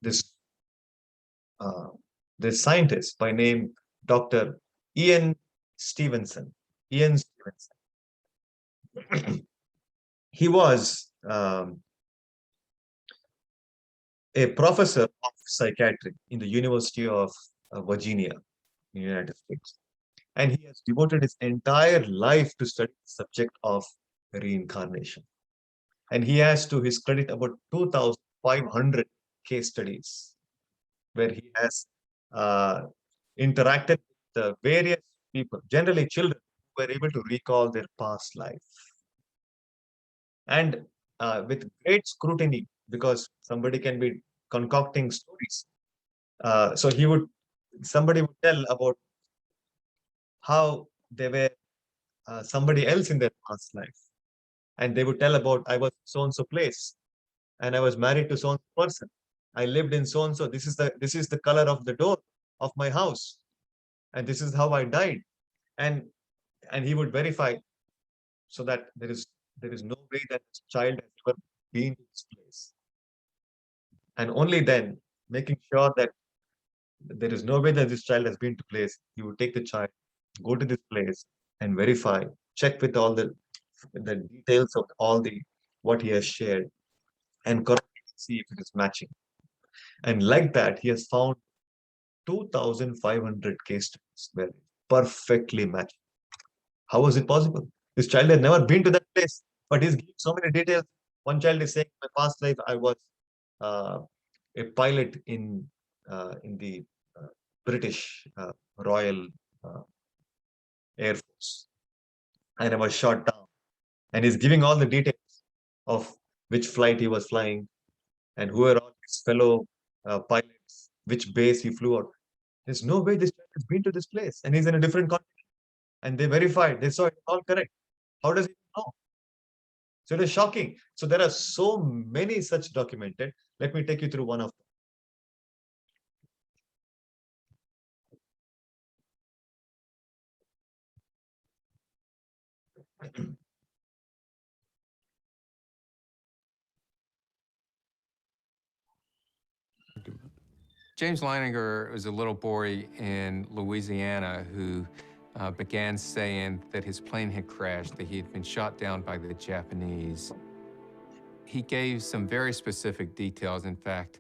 this scientist by name Dr. Ian Stevenson. He was a professor of psychiatry in the University of Virginia in the United States. And he has devoted his entire life to study the subject of reincarnation. And he has, to his credit, about 2,500 case studies where he has interacted with the various people, generally children, who were able to recall their past life. And with great scrutiny, because somebody can be concocting stories. So somebody would tell about how they were somebody else in their past life. And they would tell about, I was so and so place, and I was married to so and so person. I lived in so and so. This is the color of the door of my house, and this is how I died. And he would verify, so that there is no way that this child has ever been to this place. And only then, making sure that there is no way that this child has been to place, you would take the child, go to this place, and verify, check with all the details of all the what he has shared, and correct it, see if it is matching. And like that, he has found 2,500 case studies where it's perfectly matched. How was it possible? This child had never been to that place, but he's giving so many details. One child is saying, "In my past life, I was uh, a pilot in the British Royal uh, Air Force, and I was shot down." And he's giving all the details of which flight he was flying and who are all his fellow pilots, which base he flew out. There's no way this child has been to this place, and he's in a different continent. And they verified, they saw it all correct. How does he know? So it is shocking. So there are so many such documented. Let me take you through one of them. James Leininger was a little boy in Louisiana who began saying that his plane had crashed, that he had been shot down by the Japanese. He gave some very specific details. In fact,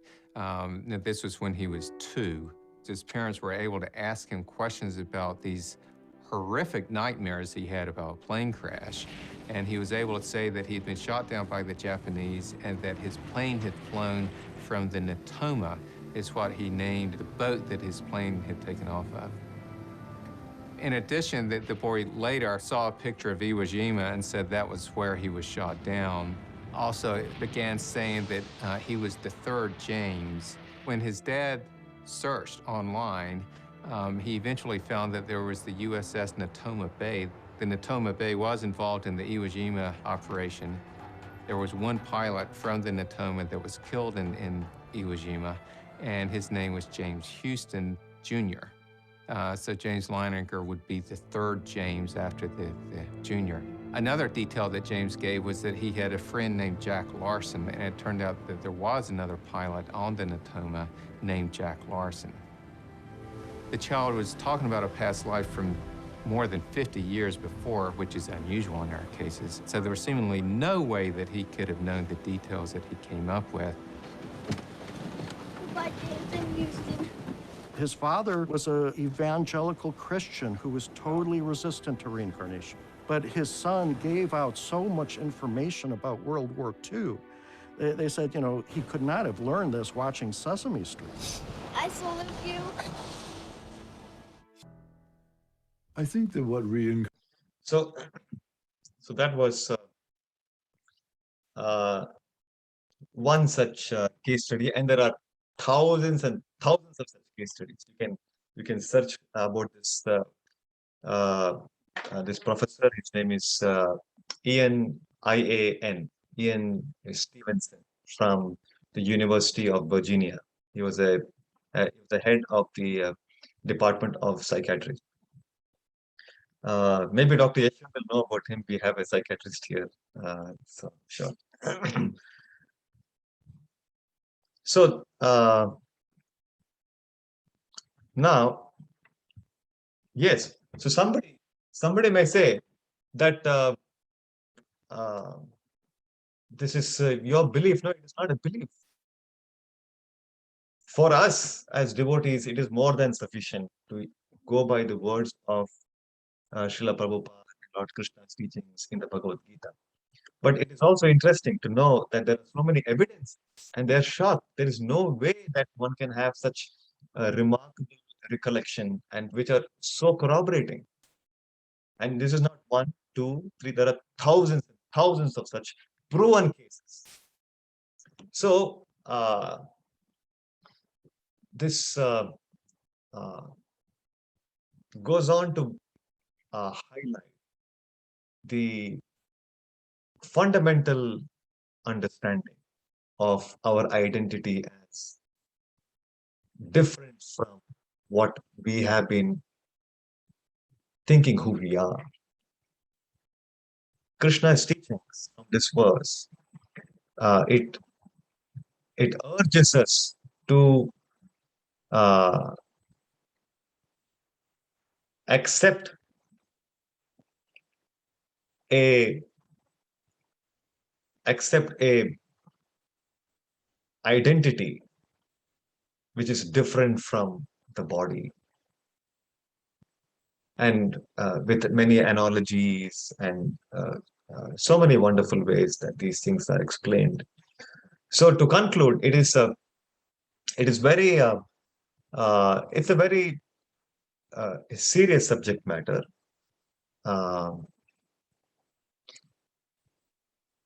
this was when he was 2. His parents were able to ask him questions about these horrific nightmares he had about a plane crash. And he was able to say that he had been shot down by the Japanese and that his plane had flown from the Natoma, is what he named the boat that his plane had taken off of. In addition, the boy later saw a picture of Iwo Jima and said that was where he was shot down. Also began saying that he was the 3rd James. When his dad searched online, he eventually found that there was the USS Natoma Bay. The Natoma Bay was involved in the Iwo Jima operation. There was one pilot from the Natoma that was killed in Iwo Jima, and his name was James Houston, Jr. So James Leininger would be the 3rd James after the Junior. Another detail that James gave was that he had a friend named Jack Larson, and it turned out that there was another pilot on the Natoma named Jack Larson. The child was talking about a past life from more than 50 years before, which is unusual in our cases. So there was seemingly no way that he could have known the details that he came up with. Goodbye, James and Houston. His father was an evangelical Christian who was totally resistant to reincarnation. But his son gave out so much information about World War II. They said, you know, he could not have learned this watching Sesame Street. I salute you. I think that what So that was one such case study, and there are thousands and thousands of such case studies. You can search about this this professor. His name is Ian Ian Stevenson from the University of Virginia. He was the head of the Department of Psychiatry. Maybe Dr. Yeshua will know about him. We have a psychiatrist here, so sure. So now, yes. So somebody may say that this is your belief. No, it is not a belief. For us as devotees, it is more than sufficient to go by the words of Srila Prabhupada and Lord Krishna's teachings in the Bhagavad Gita. But it is also interesting to know that there are so many evidence, and they're shocked. There is no way that one can have such remarkable recollection and which are so corroborating. And this is not one, two, three, there are thousands and thousands of such proven cases. So this uh, goes on to highlight the fundamental understanding of our identity as different from what we have been thinking who we are. Krishna's teachings from this verse, it urges us to uh, accept a identity which is different from the body, and with many analogies and so many wonderful ways that these things are explained. So to conclude, it is very it's a very serious subject matter. Um,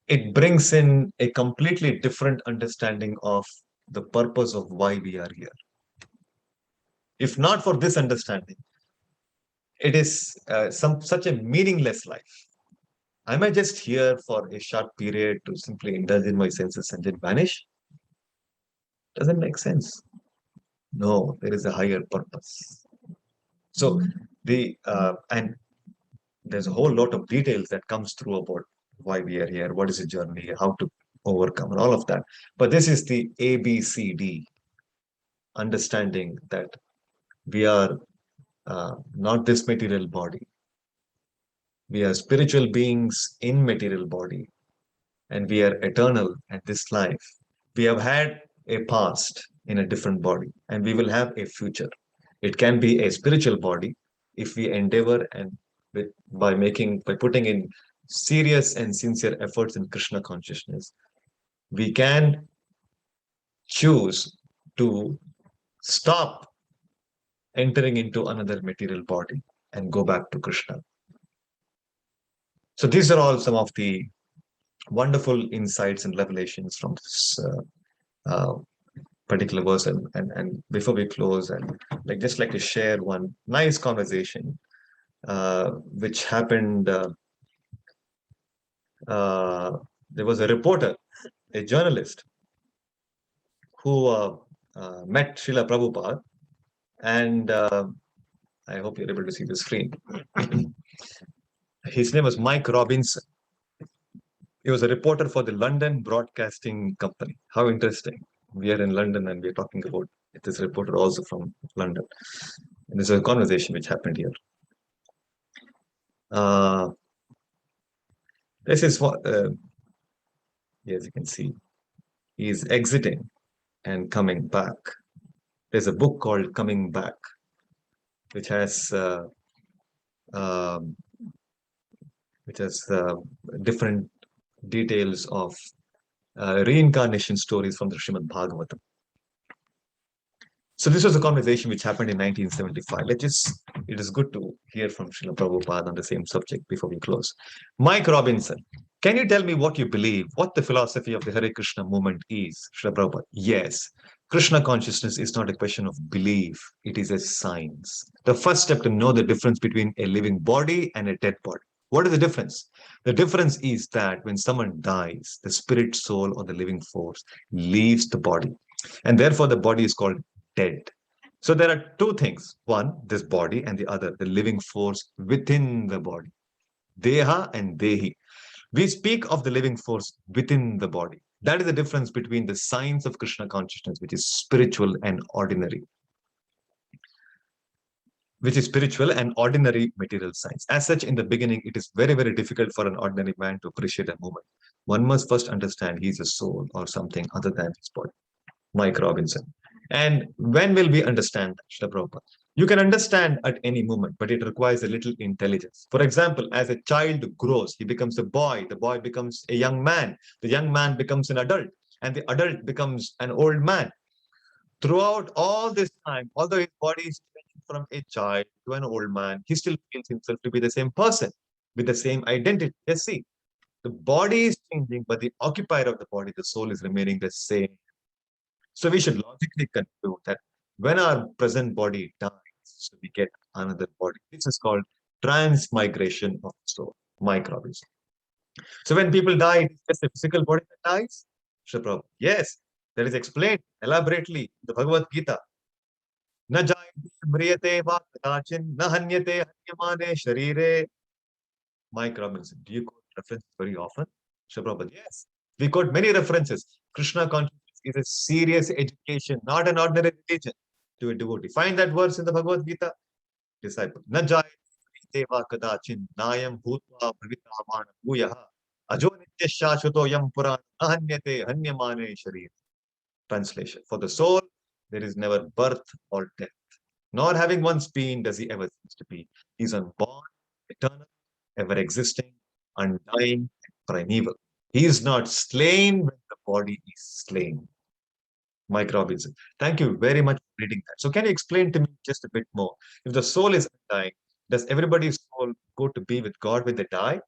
it brings in a completely different understanding of the purpose of why we are here. If not for this understanding, it is such a meaningless life. Am I just here for a short period to simply indulge in my senses and then vanish? Doesn't make sense. No, there is a higher purpose. So the and there's a whole lot of details that comes through about why we are here, what is the journey, how to overcome, and all of that. But this is the ABCD understanding that we are not this material body. We are spiritual beings in material body, and we are eternal at this life. We have had a past in a different body, and we will have a future. It can be a spiritual body if we endeavor and by putting in serious and sincere efforts in Krishna consciousness, we can choose to stop entering into another material body and go back to Krishna. So these are all some of the wonderful insights and revelations from this particular verse. And before we close, and just like to share one nice conversation which happened. There was a reporter, a journalist, who met Srila Prabhupada, and I hope you're able to see the screen. His name was Mike Robinson. He was a reporter for the London Broadcasting Company. How interesting. We are in London and we're talking about this reporter also from London. And this is a conversation which happened here. This is what, as you can see, he is exiting and coming back. There's a book called Coming Back, which has different details of reincarnation stories from the Srimad Bhagavatam. So this was a conversation which happened in 1975. It is good to hear from Srila Prabhupada on the same subject before we close. Mike Robinson, can you tell me what you believe, what the philosophy of the Hare Krishna movement is, Srila Prabhupada? Yes, Krishna consciousness is not a question of belief, it is a science. The first step to know the difference between a living body and a dead body. What is the difference? The difference is that when someone dies, the spirit, soul, or the living force leaves the body. And therefore, the body is called dead. So there are two things. One, this body, and the other, the living force within the body. Deha and Dehi. We speak of the living force within the body. That is the difference between the science of Krishna consciousness, which is spiritual and ordinary. Material science. As such, in the beginning, it is very, very difficult for an ordinary man to appreciate a movement. One must first understand he's a soul or something other than his body. Mike Robinson. And when will we understand that, Srila Prabhupada? You can understand at any moment, but it requires a little intelligence. For example, as a child grows, he becomes a boy, the boy becomes a young man, the young man becomes an adult, and the adult becomes an old man. Throughout all this time, although his body is changing from a child to an old man, he still feels himself to be the same person with the same identity. Yes, see, the body is changing, but the occupier of the body, the soul, is remaining the same. So we should logically conclude that when our present body dies, so we get another body. This is called transmigration of the soul, microbes. So when people die, it is just a physical body that dies? Srila Prabhupada, yes, that is explained elaborately in the Bhagavad Gita. न जायते म्रियते वा कदाचिन न हन्यते हन्यमाने शरीरे. Mike Robinson, do you quote references very often? Srila Prabhupada, yes. We quote many references. Krishna consciousness is a serious education, not an ordinary religion to a devotee. Find that verse in the Bhagavad Gita. Disciple. Na jayate va kadachin nayam bhutva bhavitaman bhuyaha ajo nitya shashvato yam puran ahanyate hanyamane sharir. Translation. For the soul, there is never birth or death. Nor having once been does he ever cease to be. He is unborn, eternal, ever existing, undying, and primeval. He is not slain when the body is slain. Mike Robinson. Thank you very much for reading that. So, can you explain to me just a bit more? If the soul is undying, does everybody's soul go to be with God when they die?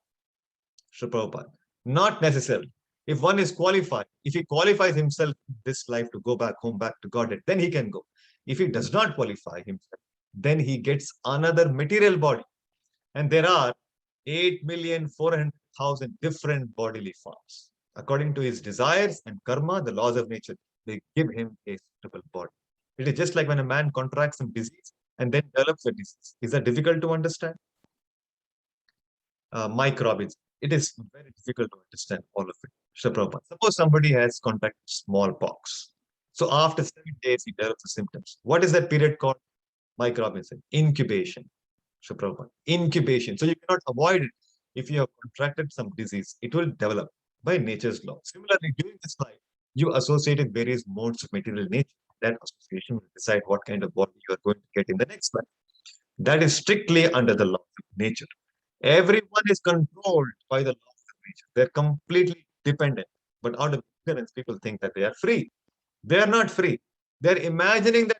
Srila Prabhupada. Not necessarily. If one is qualified, if he qualifies himself in this life to go back home, back to Godhead, then he can go. If he does not qualify himself, then he gets another material body. And there are 8,400,000 different bodily forms. According to his desires and karma, the laws of nature, they give him a suitable body. It is just like when a man contracts some disease and then develops a disease. Is that difficult to understand? Mike Robbins, it is very difficult to understand all of it. Prabhupada. Suppose somebody has contracted smallpox. So after 7 days, he develops the symptoms. What is that period called? Mike Robinson, incubation. Prabhupada. Incubation. So you cannot avoid it. If you have contracted some disease, it will develop by nature's law. Similarly, during this life, you associated various modes of material nature. That association will decide what kind of body you are going to get in the next life. That is strictly under the law of nature. Everyone is controlled by the laws of nature. They're completely dependent. But out of ignorance, people think that they are free. They are not free. They're imagining that,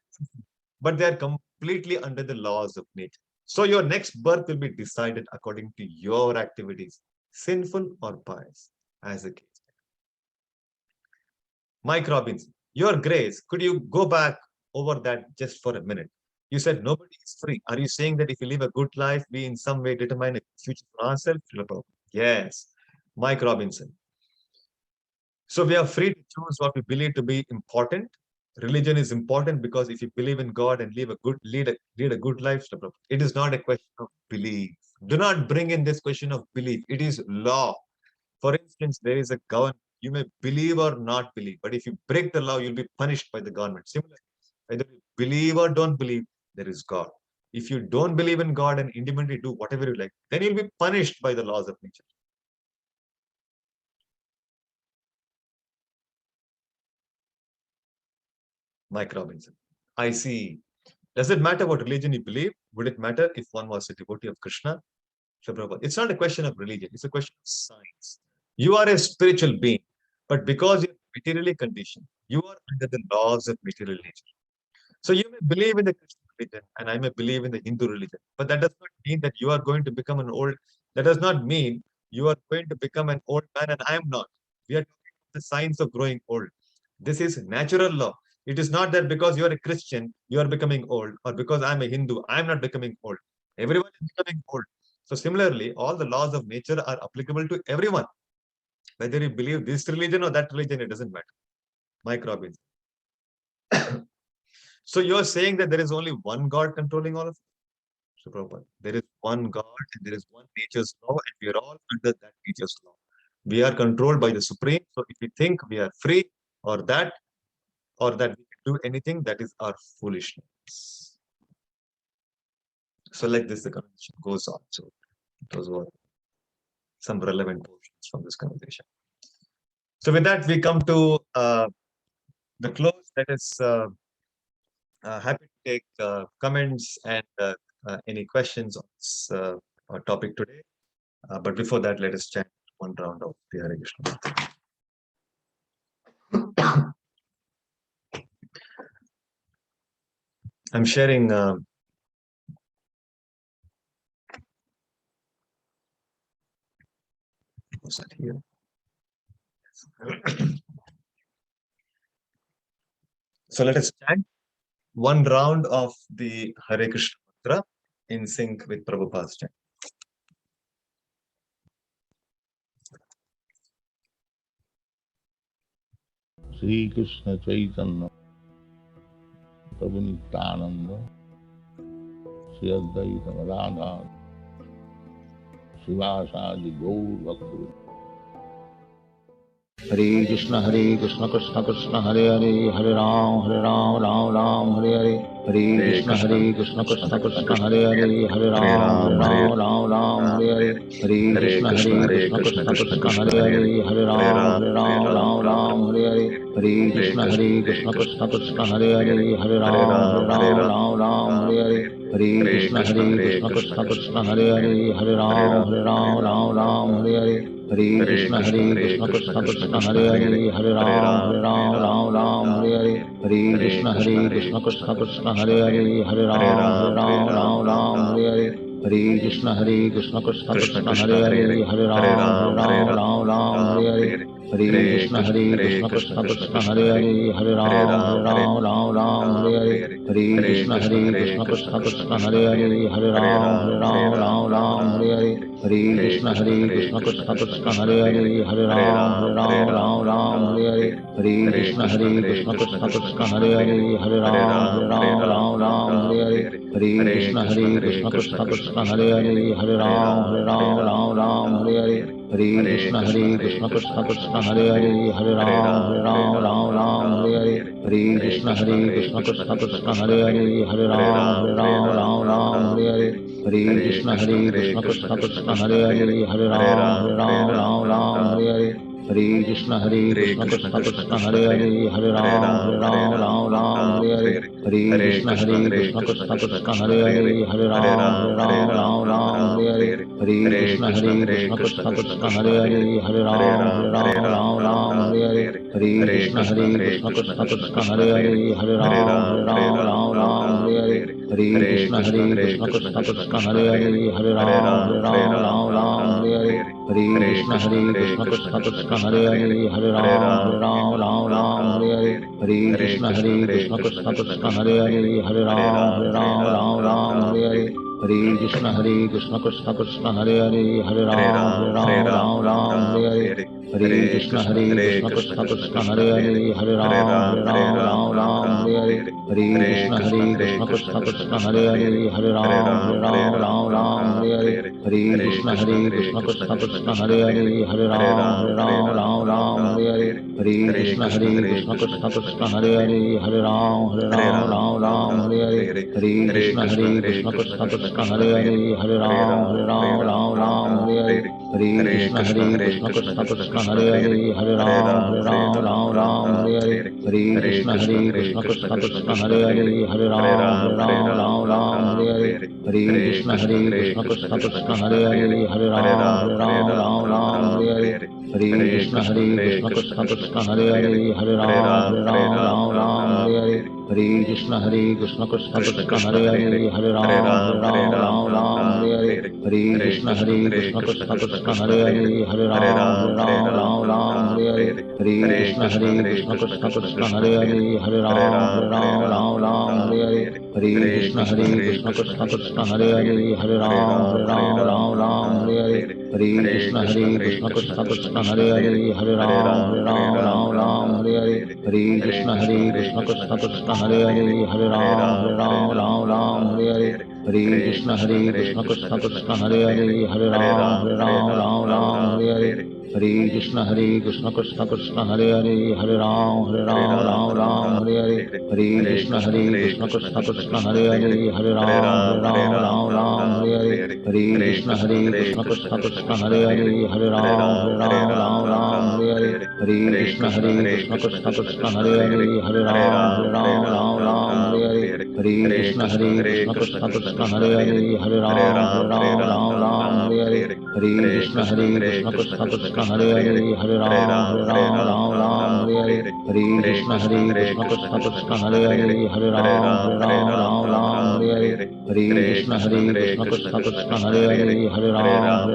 but they're completely under the laws of nature. So your next birth will be decided according to your activities, sinful or pious, as the case. Mike Robbins, your grace, could you go back over that just for a minute? You said nobody is free. Are you saying that if you live a good life, we in some way determine a future for ourselves? Yes. Mike Robinson. So we are free to choose what we believe to be important. Religion is important because if you believe in God and live a good lead a good life, it is not a question of belief. Do not bring in this question of belief. It is law. For instance, there is a government. You may believe or not believe, but if you break the law, you'll be punished by the government. Similarly, whether you believe or don't believe, there is God. If you don't believe in God and independently do whatever you like, then you'll be punished by the laws of nature. Mike Robinson. I see. Does it matter what religion you believe? Would it matter if one was a devotee of Krishna? It's not a question of religion. It's a question of science. You are a spiritual being, but because you're materially conditioned, you are under the laws of material nature. So you may believe in the Christian religion and I may believe in the Hindu religion, but that does not mean that you are going to become an old, that does not mean you are going to become an old man and I am not. We are talking about the science of growing old. This is natural law. It is not that because you are a Christian, you are becoming old, or because I'm a Hindu, I'm not becoming old. Everyone is becoming old. So similarly, all the laws of nature are applicable to everyone. Whether you believe this religion or that religion, it doesn't matter. Mike Robbins. So you're saying that there is only one God controlling all of it? So Prabhupada, there is one God and there is one nature's law, and we are all under that nature's law. We are controlled by the Supreme. So if we think we are free or that we can do anything, that is our foolishness. So like this, the conversation goes on. So those were some relevant portions from this conversation. So with that, we come to the close. That is happy to take comments and any questions on this topic today. But before that, let us chant one round of the Hare Krishna. I'm sharing. What's that here? So let us chant one round of the Hare Krishna mantra in sync with Prabhupada's chant. Sri Krishna Chaitanya Prabhu Nityananda Sri Advaita Radha Srivasadi Gaur Bhakti. Hare Krishna Krishna Krishna Hare Hare Hare Ram Ram Ram Hare Hare Hare Krishna Krishna Krishna Hare Hare Hare Ram Ram Hare Hare Hare Krishna Krishna Krishna Hare Hare Hare Ram Hare Hare Hare Krishna Krishna Krishna Hare Hare Hare Ram Hare Hare Hare Krishna Krishna Krishna Hare Hare Hare Ram Hare Hare Hare Krishna Krishna Krishna Hare Hare Hare Ram Hare Hare Hare Krishna Krishna Krishna Hare Hare Hare Ram Hare Hare Hare Krishna Krishna Krishna Hare Hare Hare Ram Hare Hare Hare Krishna Krishna Krishna Hare Hare Hare Ram Hare Hare Hare Krishna Krishna Krishna Hare Hare Hare Ram Hare Hare Hare Krishna Krishna Krishna Hare Hare Hare Ram Hare Hare Hare Krishna Krishna Krishna Hare Hare Hare Ram Hare Hare Hare Krishna Krishna Krishna Hare Hare Hare Ram Hare Hare Hare Krishna Krishna Krishna Hare Hare Hare Ram Hare Hare Hare Krishna Krishna Krishna Hare Hare Hare Ram Hare Hare Hare Krishna Krishna Krishna Hare Hare Hare Ram Hare Hare Hare Krishna Krishna Krishna Hare Hare Hare Ram Hare Hare Hare Krishna Krishna Krishna Hare Hare Hare Ram Hare Hare Hare Krishna Krishna Krishna Hare Hare Hare Ram Hare Hare Hare Krishna Krishna Krishna Hare Hare Hare Ram Hare Hare Hare Krishna Krishna Krishna Hare Hare Hare Ram Hare Hare Hare Krishna Krishna Krishna Hare Hare Hare Ram Hare Hare Hare Krishna Krishna Krishna Hare Hare Hare Ram Hare Hare Hare Krishna Krishna Krishna Hare Hare Hare Ram Hare Hare Hare Krishna Krishna Krishna Hare Hare Hare Ram Hare Hare Hare Krishna Krishna Krishna Hare Hare Hare Ram Hare Hare Hare Krishna Krishna Krishna Hare Hare Hare Ram Hare Hare Hare Krishna Krishna Krishna Hare Hare Hare Ram Hare Hare Hare Krishna Krishna Krishna Hare Hare Hare Ram Hare Hare Hare Krishna Krishna Krishna Hare Hare Hare Ram Hare Hare Hare Krishna Krishna Krishna Hare Hare Hare Ram Hare Hare Hare Krishna Krishna Krishna Hare Hare Hare Ram Hare Hare Hare Krishna Krishna Krishna Hare Hare Hare Ram Hare Hare Hare Krishna Krishna Krishna Hare Hare Hare Ram Hare Hare Hare Krishna Krishna Krishna Hare Hare Hare Ram Hare Hare Hare Krishna Krishna Krishna Hare Hare Hare Ram Hare Hare Hare Krishna Krishna Krishna Hare Hare Hare Ram Hare Hare Hare Krishna Krishna Krishna Hare Hare Hare Ram Hare Hare Hare Krishna Krishna Krishna Hare Hare Hare Ram Hare Hare Hare Krishna Krishna Krishna Hare Hare Hare Ram Hare Hare Hare Krishna Krishna Krishna Hare Hare Hare Ram Hare Hare Hare Krishna Krishna Krishna Hare Hare Hare Ram Hare Hare Hare Krishna Krishna Krishna Hare Hare Hare Ram Hare Hare Hare Krishna Krishna Krishna Hare Hare Hare Ram Ram Ram Hare Hare Hare Krishna Krishna Krishna Hare Hare Hare Ram Ram Hare Hare Hare Krishna Krishna Krishna Hare Hare Hare Ram Ram Hare Hare Hare Krishna Krishna Krishna Hare Hare Hare Ram Hare Hare Hare Krishna Krishna Krishna Hare Hare Hare Ram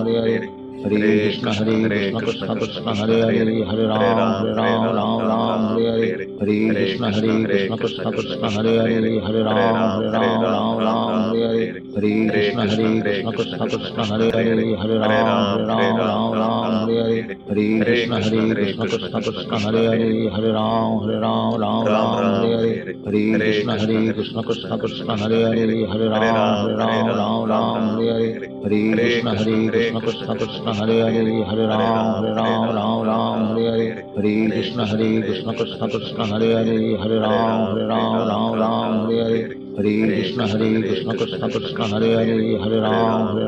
Hare Hare Hare Krishna Krishna Krishna Hare Hare Hare Ram Hare Hare Hare Krishna Krishna Krishna Hare Hare Hare Ram Hare Hare Hare Krishna Krishna Krishna Hare Hare Hare Ram Hare Hare Hare Krishna Krishna Krishna Hare Hare Hare Ram Hare Hare Hare Krishna Krishna Krishna Hare Hare Hare Ram Hare Hare Hare Krishna Krishna Krishna Hare Hare Hare Ram Hare Hare Hare Krishna Krishna Krishna Hare Hare Hare Ram Hare Hare Hare Krishna Krishna Krishna Hare Hare Hare Ram Hare Hare Hare Krishna Krishna Krishna Hare Hare Hare Ram Hare Hare Hare Krishna Krishna Krishna Hare Hare Hare Ram Hare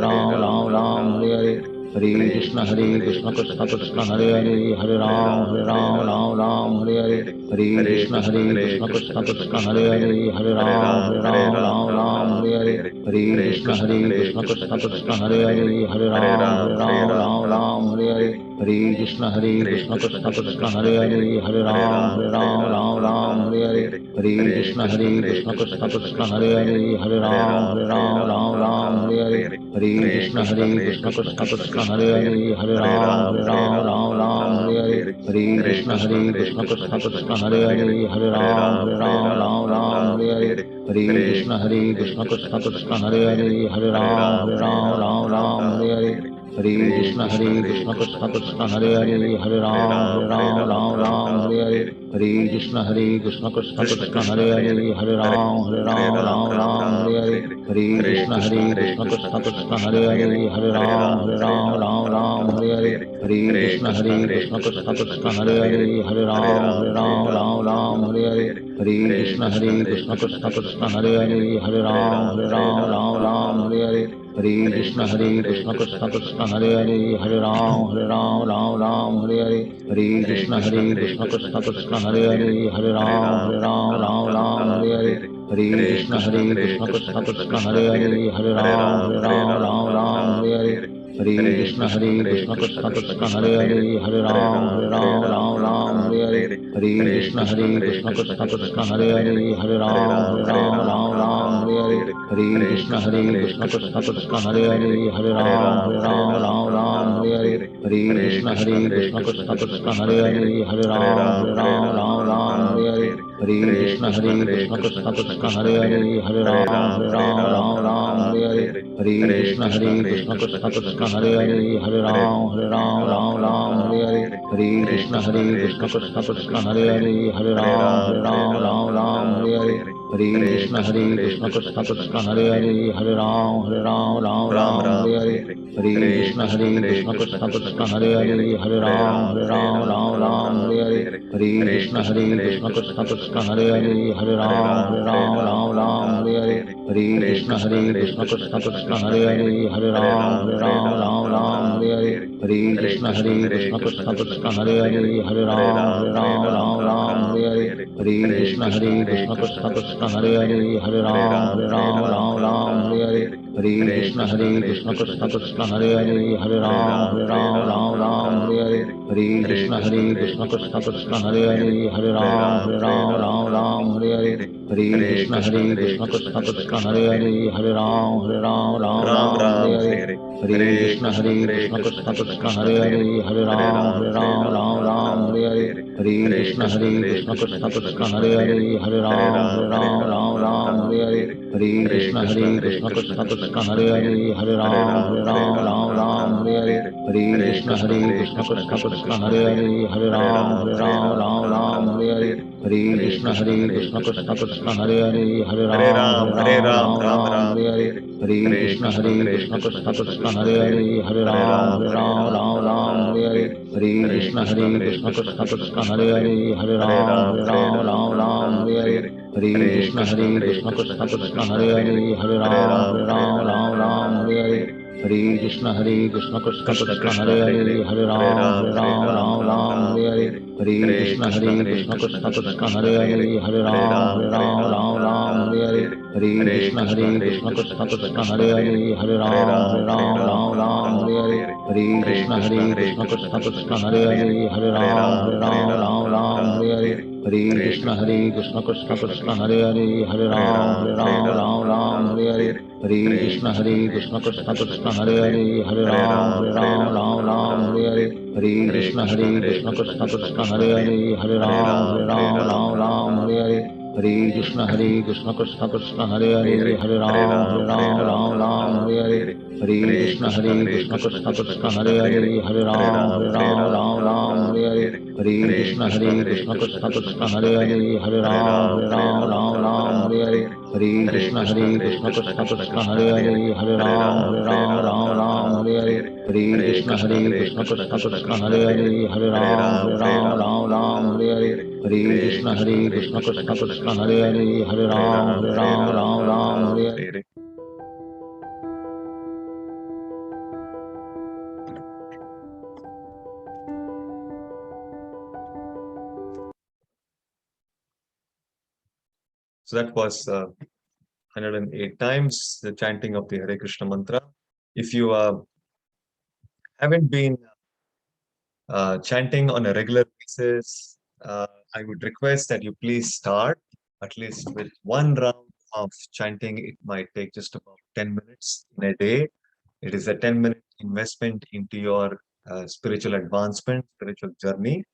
Hare Hare Krishna Krishna Krishna Hare Hare Hare Ram Hare Hare Hare Krishna Krishna Krishna Hare Hare Hare Ram Hare Hare Hare Krishna Krishna Krishna Hare Hare Hare Ram Hare Hare Hare Krishna Krishna Krishna Hare Hare Hare Ram Hare Hare Hare Krishna Krishna Krishna Hare Hare Hare Ram Hare Hare Hare Krishna Krishna Krishna Hare Hare Hare Ram Hare Hare Hare Krishna Krishna Krishna Hare Hare Hare Ram Hare Hare Hare Krishna Krishna Krishna Hare Hare Hare Ram Hare Hare Hare Krishna Krishna Krishna Hare Hare Hare Ram Hare Hare Hare Krishna Krishna Krishna Hare Hare Hare Ram Hare Hare Hare Krishna Krishna Krishna Hare Hare Hare Ram Hare Hare Hare Krishna Krishna Krishna Hare Hare Hare Ram Hare Hare Hare Krishna Krishna Krishna Hare Hare Hare Ram Hare Hare Hare Krishna Krishna Krishna Hare Hare Hare Ram Hare Hare Hare Krishna Krishna Krishna Hare Hare Hare Ram Hare Hare Hare Krishna Krishna Krishna Hare Hare Hare Ram Hare Hare Hare Krishna Krishna Krishna Hare Hare Hare Ram Hare Hare Hare Krishna Krishna Krishna Hare Hare Hare Ram Hare Hare Hare Krishna Krishna Krishna Hare Hare Hare Ram Hare Hare Hare Krishna Krishna Krishna Hare Hare Hare Ram Hare Hare Hare Krishna Krishna Krishna Hare Hare Hare Ram Hare Hare Hare Krishna Krishna Krishna Hare Hare Hare Ram Hare Hare Hare Krishna Krishna Krishna Hare Hare Hare Ram Hare Hare Hare Krishna Krishna Krishna Hare Hare Hare Ram Hare Hare Hare Krishna Krishna Krishna Hare Hare Hare Ram Hare Hare Hare Krishna Krishna Krishna Hare Hare Hare Ram Hare Hare Hare Krishna Krishna Krishna Hare Hare Hare Ram Hare Hare Hare Krishna Krishna Krishna Hare Hare Hare Ram Hare Hare Hare Krishna Krishna Krishna Hare Hare Hare Ram Hare Hare Hare Krishna Krishna Krishna Hare Hare Hare Ram Hare Hare Hare Krishna Krishna Krishna Hare Hare Hare Ram Hare Hare Hare Krishna Krishna Krishna Hare Hare Hare Ram Hare Hare Hare Krishna Krishna Krishna Hare Hare Hare Ram Hare Hare Hare Krishna Krishna Krishna Hare Hare Hare Ram Hare Hare Hare Krishna Krishna Krishna Hare Hare Hare Ram Hare Hare Hare Krishna Krishna Krishna Hare Hare Hare Ram Hare Hare Hare Krishna Krishna Krishna Hare Hare Hare Ram Hare Hare Hare Krishna Krishna Krishna Hare Hare Hare Ram Hare Hare Hare Krishna Krishna Krishna Krishna Krishna, Hare Hare Hare Hare, Hare Hare Ram Ram, Hare Ram, Ram Ram Ram Ram, Hare Hare Hare Hare. Hare Hare Krishna Krishna, Hare Krishna Krishna, Krishna Krishna Krishna, Hare Hare Hare Hare, Hare Hare Ram Ram, Hare Ram, Ram Ram Ram Ram, Hare Hare Hare Hare. Hare Hare Krishna Krishna, Hare Krishna Krishna, Krishna Krishna Krishna Krishna, Hare Hare Hare, Hare Hare Hare Ram Ram, Hare Ram Ram, Ram Ram Ram, Hare Hare Hare Hare. Hare Hare Krishna Krishna, Hare Krishna Krishna, Krishna Krishna Krishna Krishna, Hare Hare Hare, Hare Hare Hare Ram Ram, Hare Ram, Ram Ram Ram, Hare Hare Hare Hare. Hare Hare Krishna Krishna, Hare Krishna Krishna, Krishna Krishna Krishna Krishna, Hare Hare Hare, Hare Hare Hare Ram Ram, Hare Ram, Ram Ram Ram, Hare Hare Hare Hare. Hare Hare Krishna Krishna, Hare Krishna Krishna, Krishna Krishna Krishna Krishna, Hare Hare Hare. Hare Hare Hare Ram Ram, Hare Ram, Ram Ram Ram, Hare Hare Hare Hare. Hare Hare Krishna Krishna, Hare Krishna Krishna, Krishna Krishna Krishna Krishna, Hare Hare Hare. Hare Hare Hare Ram, Hare Ram, Ram Ram Ram, Hare Hare Hare Hare. Hare Krishna Krishna Krishna Krishna Hare Hare Hare Hare, Hare Hare Ram Ram, Hare Ram, Ram Ram Ram, Hare Hare Hare Hare Krishna, Krishna Hare Krishna Krishna, Krishna Krishna Krishna Krishna, Hare Hare Hare. Hare Hare Hare Ram, Hare Ram, Ram Ram Ram, Hare Hare Hare Hare. Hare Hare Krishna Krishna, Hare Krishna Krishna, Krishna Krishna Krishna Krishna, Hare Hare Hare. Hare Hare Hare Ram, Hare Ram, Ram Ram Ram, Hare Hare Hare Hare. Hare Hare Krishna Krishna, Hare Krishna Krishna, Krishna Krishna Krishna Krishna, Hare Hare Hare. Hare Hare Hare Ram, Hare Ram, Ram Ram Ram, Hare Hare Hare Hare. Hare Hare Krishna Krishna, Hare Krishna Krishna, Krishna Krishna Krishna Krishna, Hare Hare Hare. Hare Hare Hare Ram, Hare Ram, Ram Ram Ram, Hare Hare Hare Hare. Hare Hare Krishna Krishna, Hare Krishna Krishna, Krishna Krishna Krishna Krishna, Hare Hare Hare. Hare Hare Hare Ram, Hare Ram, Ram Ram Ram, Hare Hare. Hare Hare. So that was 108 times the chanting of the Hare Krishna mantra. If you haven't been chanting on a regular basis, I would request that you please start at least with one round of chanting. It might take just about 10 minutes in a day. It is a 10-minute investment into your spiritual advancement, spiritual journey.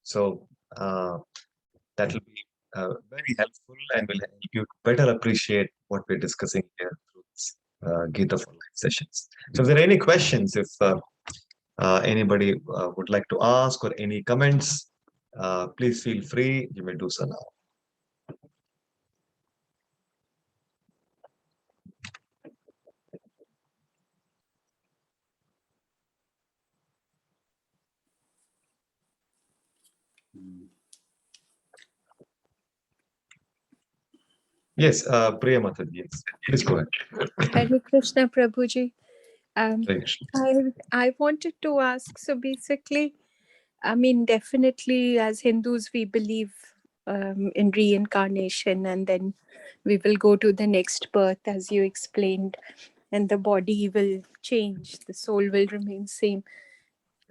So that will be very helpful and will help you to better appreciate what we're discussing here through this Gita for Life sessions. So if there are any questions, if anybody would like to ask or any comments, please feel free. You may do so now. Yes, Priya Mataji, yes. Please go ahead. Hare Krishna, Prabhuji. Hare Krishna. I wanted to ask, so basically, I mean, definitely as Hindus, we believe in reincarnation, and then we will go to the next birth, as you explained, and the body will change, the soul will remain same.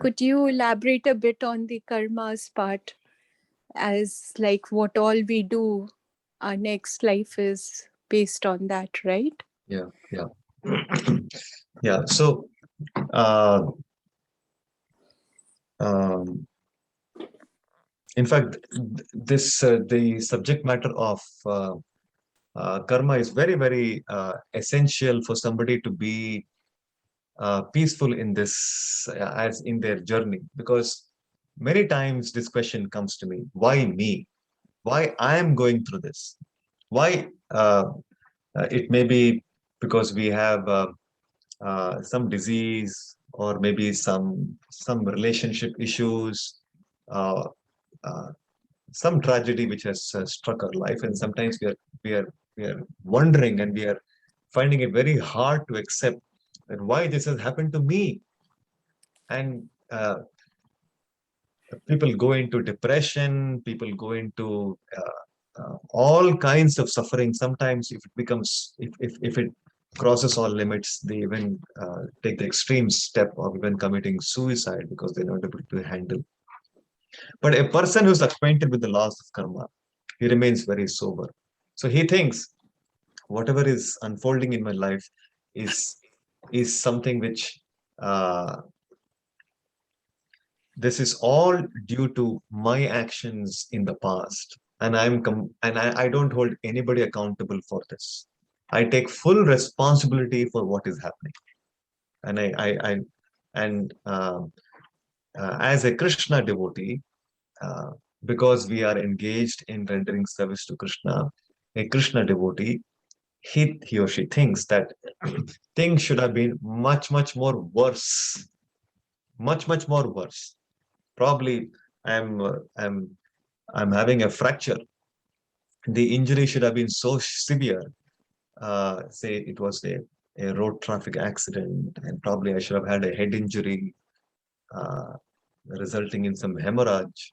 Could you elaborate a bit on the karmas part, as like what all we do, our next life is based on that, right? Yeah, yeah. Yeah, so uh, um, in fact, this the subject matter of karma is very, very essential for somebody to be peaceful in this, as in their journey, because many times this question comes to me: why me? Why I am going through this? Why? It may be because we have some disease, or maybe some relationship issues, uh, uh, some tragedy which has struck our life, and sometimes we are wondering, and we are finding it very hard to accept that why this has happened to me. And people go into depression, people go into all kinds of suffering. Sometimes if it becomes, if it crosses all limits, they even take the extreme step of even committing suicide because they're not able to handle. But a person who's acquainted with the laws of karma, he remains very sober. So he thinks whatever is unfolding in my life is is something which this is all due to my actions in the past, and I don't hold anybody accountable for this. I take full responsibility for what is happening, and I and as a Krishna devotee, uh, because we are engaged in rendering service to Krishna, a Krishna devotee, he or she thinks that things should have been much more worse, much more worse. Probably I'm uh, I'm I'm having a fracture. The injury should have been so severe. Say it was a road traffic accident, and probably I should have had a head injury, resulting in some hemorrhage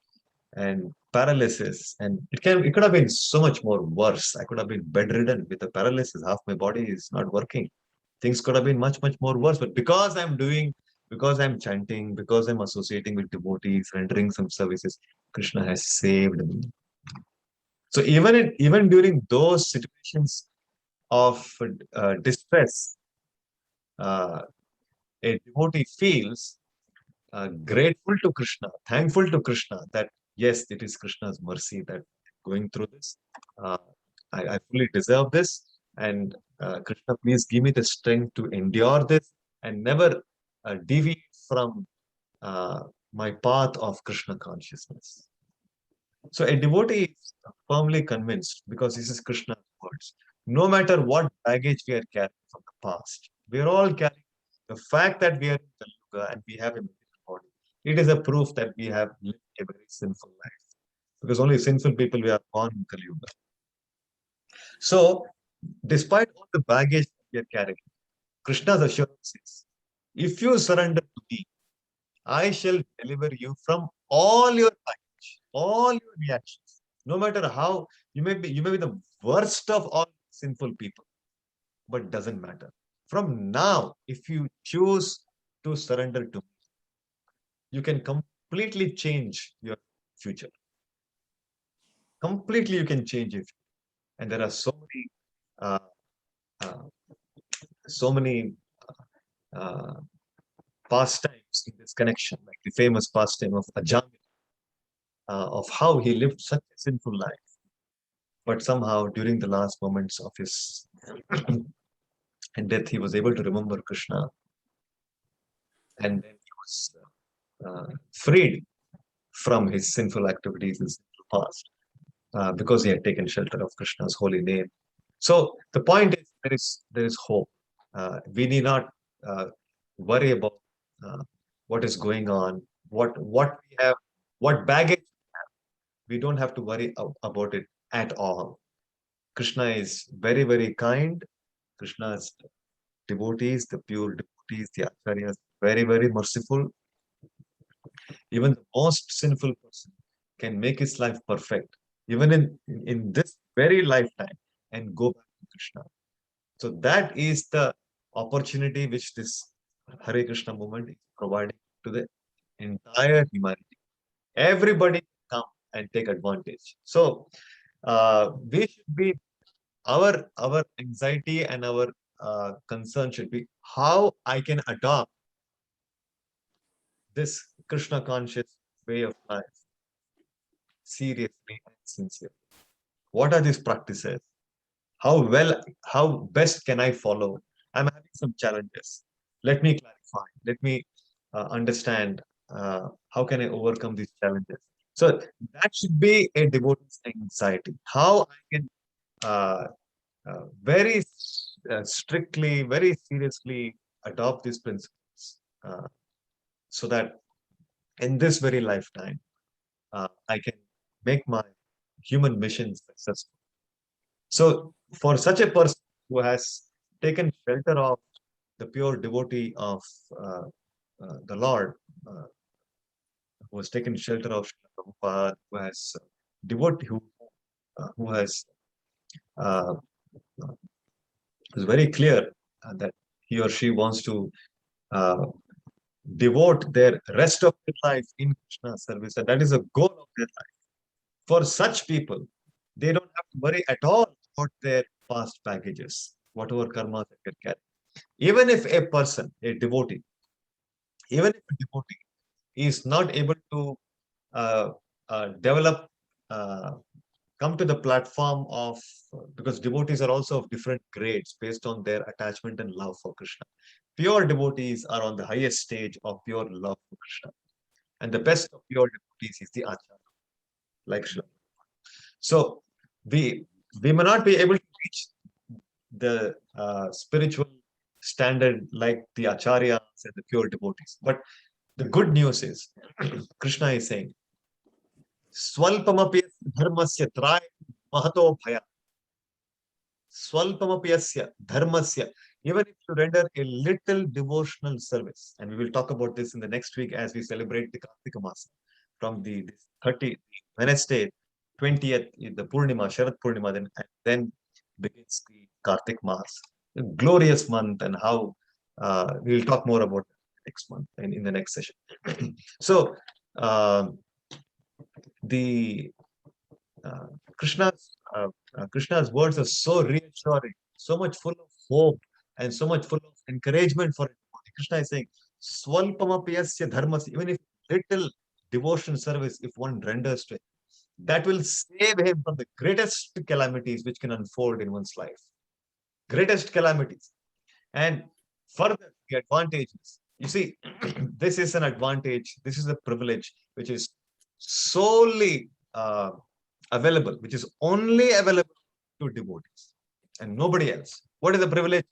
and paralysis. And it could have been so much more worse. I could have been bedridden with a paralysis. Half my body is not working. Things could have been much, much more worse. But because I'm chanting, because I'm associating with devotees, rendering some services, Krishna has saved me. So even during those situations of distress, uh, a devotee feels grateful to Krishna, thankful to Krishna that yes, it is Krishna's mercy that going through this. Uh, I fully deserve this, and Krishna, please give me the strength to endure this and never deviate from my path of Krishna consciousness. So a devotee is firmly convinced, because this is Krishna's words, no matter what baggage we are carrying from the past, we are all carrying the fact that we are in Kali Yuga and we have a material body. It is a proof that we have lived a very sinful life, because only sinful people we are born in Kali Yuga. So, despite all the baggage that we are carrying, Krishna's assurance is, if you surrender to me, I shall deliver you from all your baggage, all your reactions. No matter how you may be the worst of all sinful people, but doesn't matter. From now, if you choose to surrender to me, you can completely change your future. Completely, you can change it. And there are uh, uh, so many uh, pastimes in this connection, like the famous pastime of Ajamil, of how he lived such a sinful life. But somehow, during the last moments of his and death, he was able to remember Krishna, and then he was freed from his sinful activities, his sinful past, because he had taken shelter of Krishna's holy name. So the point is, there is hope. We need not worry about what is going on, what we have, what baggage we have. We don't have to worry about it at all. Krishna is very, very kind. Krishna's devotees, the pure devotees, the acharyas, very, very merciful. Even the most sinful person can make his life perfect, even in this very lifetime, and go back to Krishna. So that is the opportunity which this Hare Krishna movement is providing to the entire humanity. Everybody come and take advantage. So we should be our anxiety and our concern should be how I can adopt this Krishna conscious way of life seriously and sincerely. What are these practices? How best can I follow? I'm having some challenges. Let me clarify. Let me understand how can I overcome these challenges. So that should be a devotee's anxiety. How I can very strictly, very seriously adopt these principles, so that in this very lifetime, I can make my human mission successful. So, for such a person who has taken shelter of the pure devotee of the Lord, who has taken shelter of Srila Prabhupada, who has devotee, who has uh, is very clear that he or she wants to uh, devote their rest of their life in Krishna service, and that is a goal of their life. For such people, they don't have to worry at all about their past baggages, whatever karma they can carry. Even if a person, a devotee, even if a devotee is not able to develop, come to the platform of, because devotees are also of different grades based on their attachment and love for Krishna. Pure devotees are on the highest stage of pure love for Krishna. And the best of pure devotees is the acharya, like Srila. So we may not be able to reach the spiritual standard like the acharyas and the pure devotees. But the good news is, Krishna is saying, Swalpamapi dharmasya tray mahato bhaya. Swalpamapi dharmasya. Even if you render a little devotional service, and we will talk about this in the next week as we celebrate the Kartika Masa from the 30th, Wednesday, 20th, the Purnima, Sharad Purnima, then begins the Kartik Mas, a glorious month, and how we will talk more about next month and in the next session. So, the uh, Krishna's Krishna's words are so reassuring, so much full of hope, and so much full of encouragement for everybody. Krishna is saying, "Swalpamapiyasya dharmas," even if little devotion service, if one renders to it, that will save him from the greatest calamities which can unfold in one's life. Greatest calamities. And further, the advantages. You see, this is an advantage, this is a privilege which is solely available, which is only available to devotees and nobody else. What is the privilege?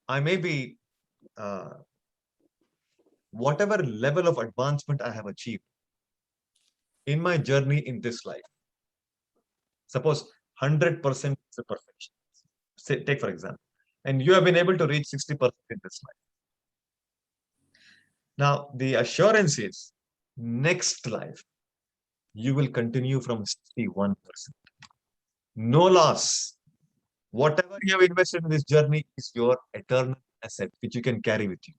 I may be, whatever level of advancement I have achieved in my journey in this life, suppose 100% is a perfection. Say, take for example, and you have been able to reach 60% in this life. Now, the assurance is next life, you will continue from 61%. No loss. Whatever you have invested in this journey is your eternal asset, which you can carry with you.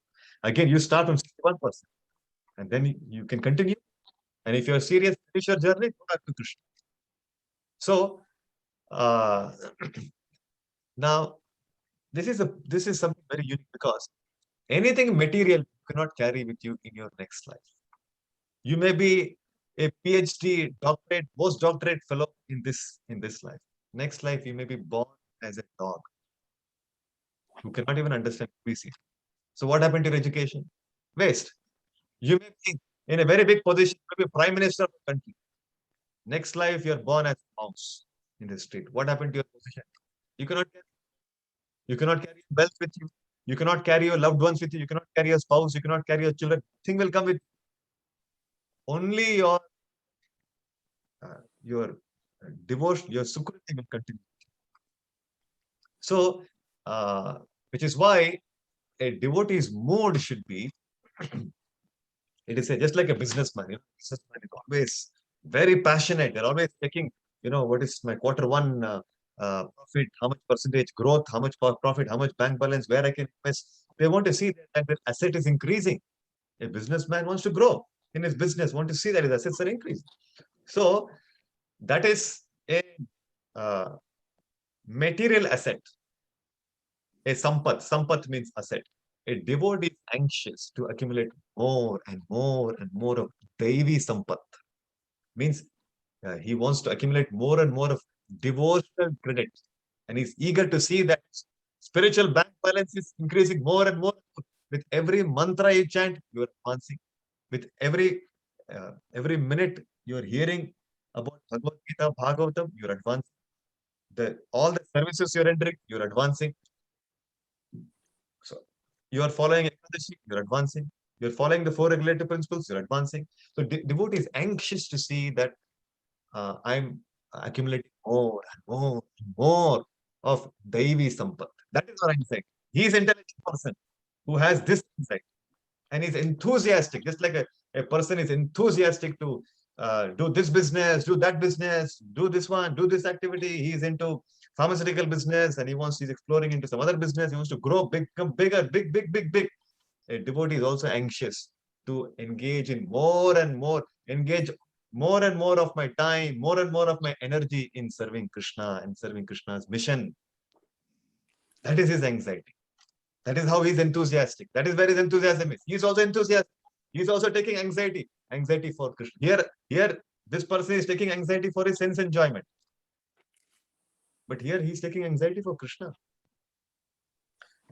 Again, you start from 61%, and then you can continue. And if you're serious, finish your journey, go back to Krishna. So, now, this is something very unique, because anything material you cannot carry with you in your next life. You may be a PhD, doctorate, postdoctorate fellow in this life. Next life, you may be born as a dog who cannot even understand ABC. So what happened to your education? Waste. You may be in a very big position, maybe prime minister of the country. Next life, you're born as a mouse in the street. What happened to your position? You cannot carry. You cannot carry wealth with you. You cannot carry your loved ones with you. You cannot carry your spouse. You cannot carry your children. Nothing will come with you. Only your devotion, your sukriti will continue. So, which is why a devotee's mode should be, it is just like a businessman. Businessman is always very passionate. They're always checking, what is my Q1 profit, how much percentage growth, how much profit, how much bank balance, where I can invest. They want to see that the asset is increasing. A businessman wants to grow in his business, want to see that his assets are increasing. So that is a material asset. A sampat. Sampat means asset. A devotee is anxious to accumulate more and more and more of Devi sampat. Means he wants to accumulate more and more of devotional credit. And he's eager to see that spiritual bank balance is increasing more and more. With every mantra you chant, you are advancing. With every minute you are hearing about Bhagavad Gita, Bhagavatam, you are advancing. All the services you are rendering, you are advancing. So you are following Ekadashi, you are advancing. You are following the 4 regulative principles, you are advancing. So devotee is anxious to see that I'm accumulating more and more and more of Devi Sampat. That is our insight. He is an intelligent person who has this insight, and is enthusiastic, just like a person is enthusiastic to do this business, do that business, do this one, do this activity. He is into pharmaceutical business, and he's exploring into some other business. He wants to grow big, become bigger, big. A devotee is also anxious to engage in more and more, engage more and more of my time, more and more of my energy in serving Krishna and serving Krishna's mission. That is his anxiety. That is how he's enthusiastic. That is where his enthusiasm is. He's also enthusiastic. He's also taking anxiety for Krishna. Here, this person is taking anxiety for his sense enjoyment. But here he's taking anxiety for Krishna.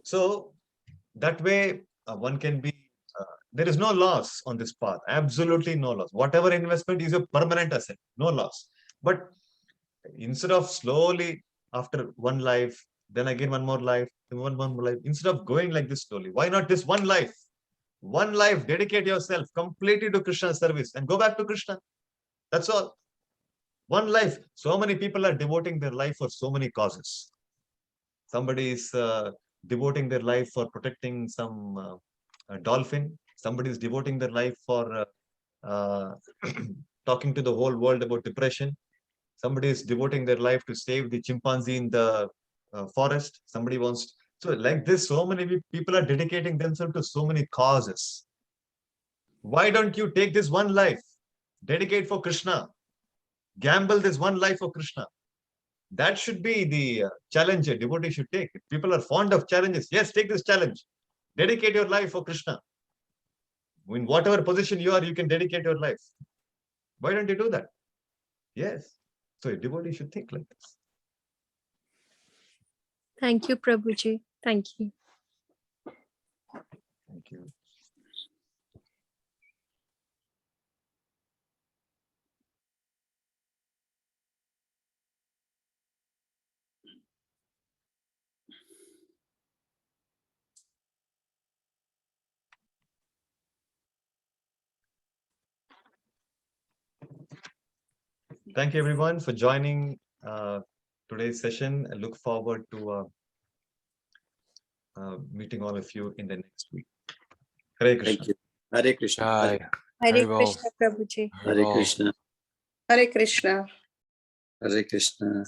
So that way one can be, there is no loss on this path. Absolutely no loss. Whatever investment is a permanent asset, no loss. But instead of slowly, after one life, then again one more life, one more life, instead of going like this slowly, why not this one life? One life, dedicate yourself completely to Krishna's service and go back to Krishna. That's all. One life. So many people are devoting their life for so many causes. Somebody is devoting their life for protecting some dolphin. Somebody is devoting their life for talking to the whole world about depression. Somebody is devoting their life to save the chimpanzee in the forest. Somebody wants, so like this, so many people are dedicating themselves to so many causes. Why don't you take this one life, dedicate for Krishna, gamble this one life for Krishna? That should be the challenge a devotee should take. If people are fond of challenges, yes, take this challenge. Dedicate your life for Krishna. In whatever position you are, you can dedicate your life. Why don't you do that? Yes. So a devotee should think like this. Thank you, Prabhuji. Thank you. Thank you. Thank you, everyone, for joining today's session. I look forward to meeting all of you in the next week. Hare Krishna. Thank you. Hare Krishna. Jai. Hare Krishna, Prabhuji. Hare Krishna. Hare Krishna. Hare Krishna.